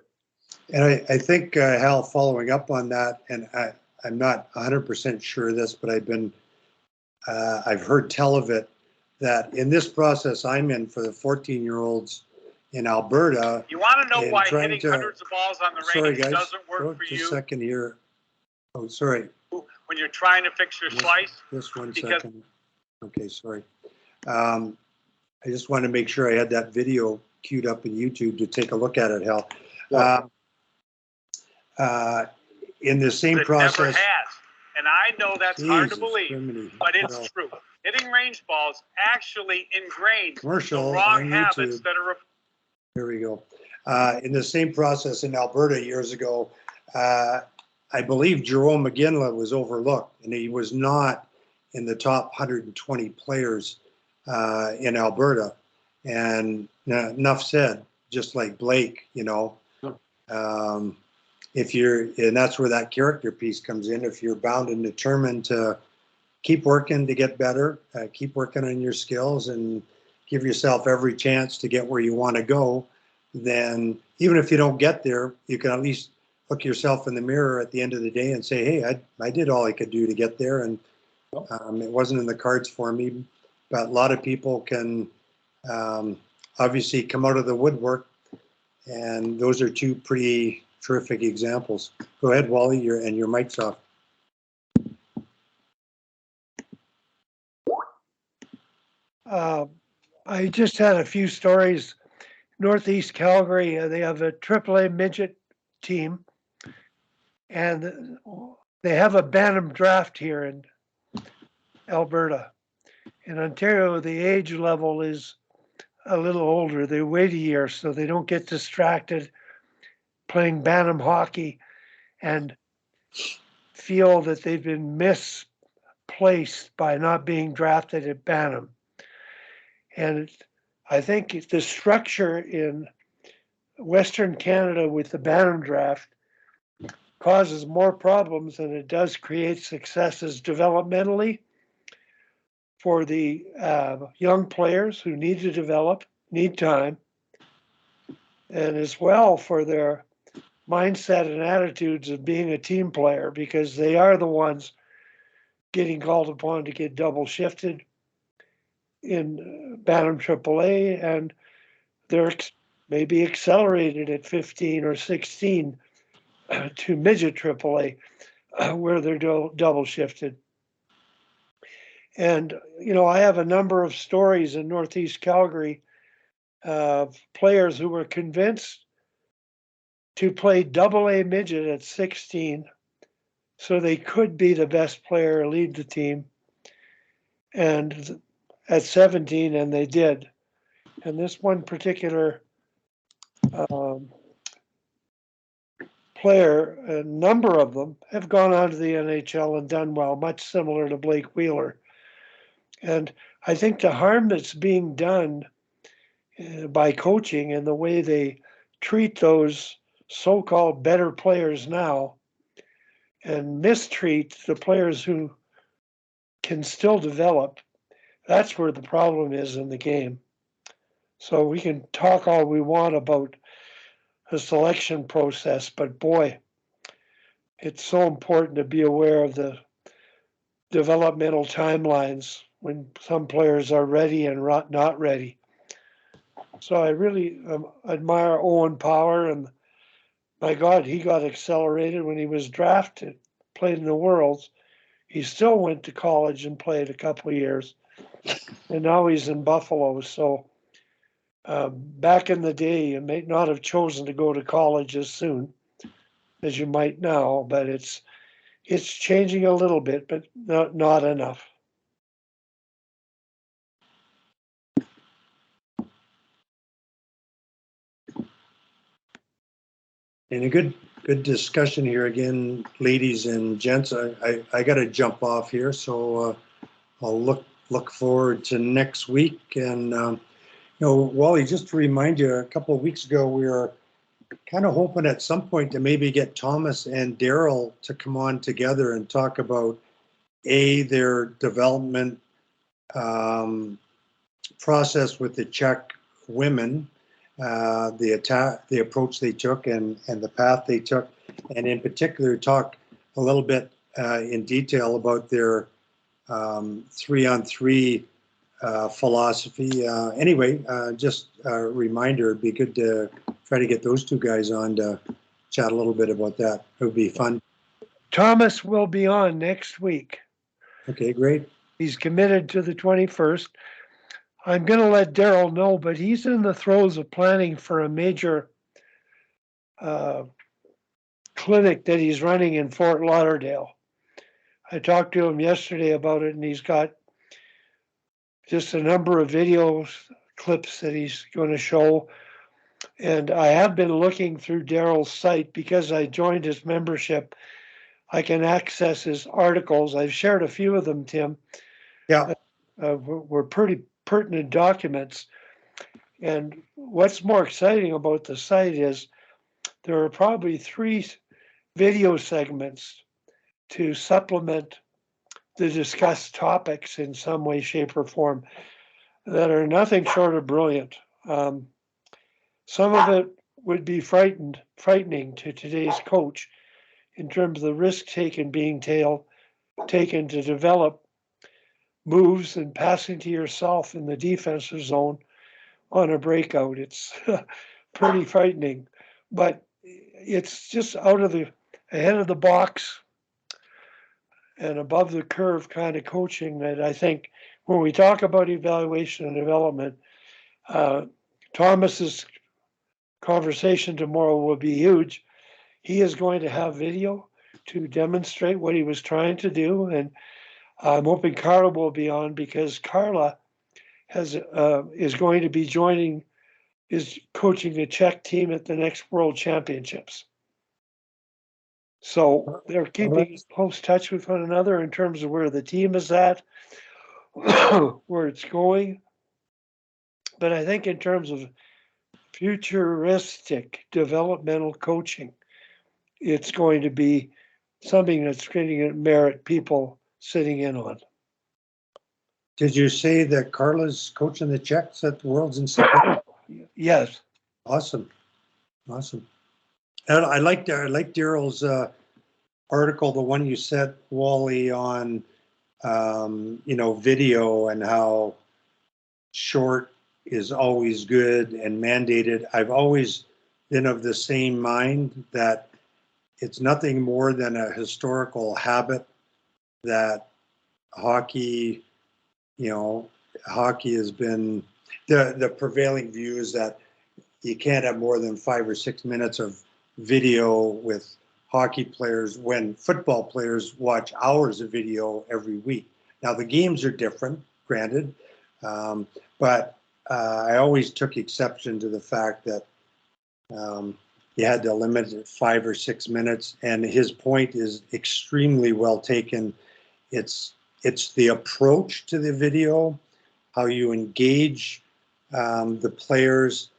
B: And I think, Hal, following up on that, and I'm not 100% sure of this, but I've heard tell of it, that in this process I'm in for the 14-year-olds in Alberta.
J: You want to know why hitting
B: to,
J: hundreds of balls on the range doesn't work for you?
B: Just a second here. Oh, sorry.
J: When you're trying to fix your slice?
B: Just one second. Okay, sorry. I just wanted to make sure I had that video queued up in YouTube to take a look at it, Hal. In the same process.
J: It never has. And I know that's hard to believe, but it's true. Hitting range balls actually ingrains the wrong habits that are.
B: Here we go. In the same process in Alberta years ago, I believe Jerome McGinley was overlooked, and he was not in the top 120 players in Alberta. And enough said, just like Blake, you know, and that's where that character piece comes in. If you're bound and determined to keep working to get better, keep working on your skills and give yourself every chance to get where you want to go, then even if you don't get there, you can at least look yourself in the mirror at the end of the day and say, hey, I did all I could do to get there, and it wasn't in the cards for me. But a lot of people can obviously come out of the woodwork, and those are two pretty terrific examples. Go ahead, Wally, your mic's off.
A: I just had a few stories. Northeast Calgary, they have a AAA midget team, and they have a Bantam draft here in Alberta. In Ontario, the age level is a little older. They wait a year so they don't get distracted playing Bantam hockey and feel that they've been misplaced by not being drafted at Bantam. And I think the structure in Western Canada with the Bantam draft causes more problems than it does create successes developmentally for the young players who need to develop, need time, and as well for their mindset and attitudes of being a team player, because they are the ones getting called upon to get double shifted in Bantam AAA, and they're maybe accelerated at 15 or 16 to midget AAA, where they're double shifted. And, you know, I have a number of stories in Northeast Calgary of players who were convinced to play AA midget at 16 so they could be the best player, lead the team, and at 17, and they did. And this one particular player, a number of them have gone on to the NHL and done well, much similar to Blake Wheeler. And I think the harm that's being done by coaching and the way they treat those so-called better players now and mistreat the players who can still develop, that's where the problem is in the game. So we can talk all we want about the selection process, but boy, it's so important to be aware of the developmental timelines when some players are ready and not ready. So I really admire Owen Power, and my God, he got accelerated when he was drafted, played in the Worlds. He still went to college and played a couple of years, and now he's in Buffalo. So back in the day, you may not have chosen to go to college as soon as you might now, but it's changing a little bit, but not enough.
B: And a good discussion here again, ladies and gents. I got to jump off here, so I'll look forward to next week. And you know, Wally, just to remind you, a couple of weeks ago we were kind of hoping at some point to maybe get Thomas and Daryl to come on together and talk about their development process with the Czech women. The approach they took and the path they took, and in particular talk a little bit in detail about their 3-on-3 philosophy. Anyway, just a reminder, it'd be good to try to get those two guys on to chat a little bit about that. It would be fun.
A: Thomas will be on next week.
B: Okay, great.
A: He's committed to the 21st. I'm going to let Daryl know, but he's in the throes of planning for a major clinic that he's running in Fort Lauderdale. I talked to him yesterday about it, and he's got just a number of videos, clips that he's going to show. And I have been looking through Daryl's site because I joined his membership. I can access his articles. I've shared a few of them, Tim.
B: Yeah.
A: Were pretty pertinent documents. And what's more exciting about the site is there are probably 3 video segments to supplement the discussed topics in some way, shape, or form that are nothing short of brilliant. Some of it would be frightening to today's coach in terms of the risk being taken to develop moves and passing to yourself in the defensive zone on a breakout. It's pretty frightening, but it's just ahead of the box and above the curve kind of coaching that I think when we talk about evaluation and development, Thomas's conversation tomorrow will be huge. He is going to have video to demonstrate what he was trying to do, and I'm hoping Carla will be on because Carla is going to be coaching the Czech team at the next World Championships. So they're keeping close touch with one another in terms of where the team is at, where it's going. But I think in terms of futuristic developmental coaching, it's going to be something that's going to merit people sitting in on.
B: Did you say that Carla's coaching the Czechs at the Worlds in September?
A: Yes.
B: Awesome. And I like Daryl's article, the one you sent, Wally, on video and how short is always good and mandated. I've always been of the same mind that it's nothing more than a historical habit that hockey has been, the prevailing view is that you can't have more than 5 or 6 minutes of video with hockey players when football players watch hours of video every week. Now the games are different, granted, but I always took exception to the fact that you had to limit it 5 or 6 minutes, and his point is extremely well taken. It's the approach to the video, how you engage the players,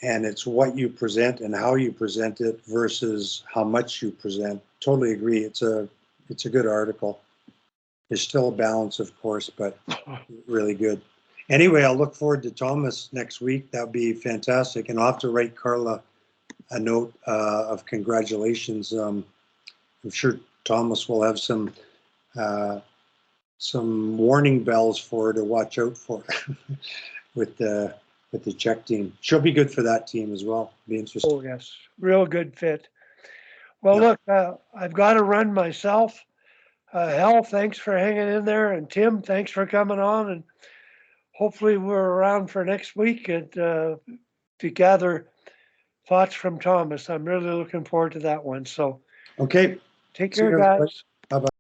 B: and it's what you present and how you present it versus how much you present. Totally agree. It's a good article. There's still a balance, of course, but really good. Anyway, I'll look forward to Thomas next week. That'd be fantastic. And I'll have to write Carla a note of congratulations. I'm sure Thomas will have some warning bells for her to watch out for with the Czech team. She'll be good for that team as well. Be interesting.
A: Oh, yes, real good fit. Well,
B: Yeah.
A: look, I've got to run myself. Hal, thanks for hanging in there, and Tim, thanks for coming on, and hopefully we're around for next week and to gather thoughts from Thomas. I'm really looking forward to that one. So
B: Okay.
A: take
B: See you,
A: care,
B: everybody.
A: guys.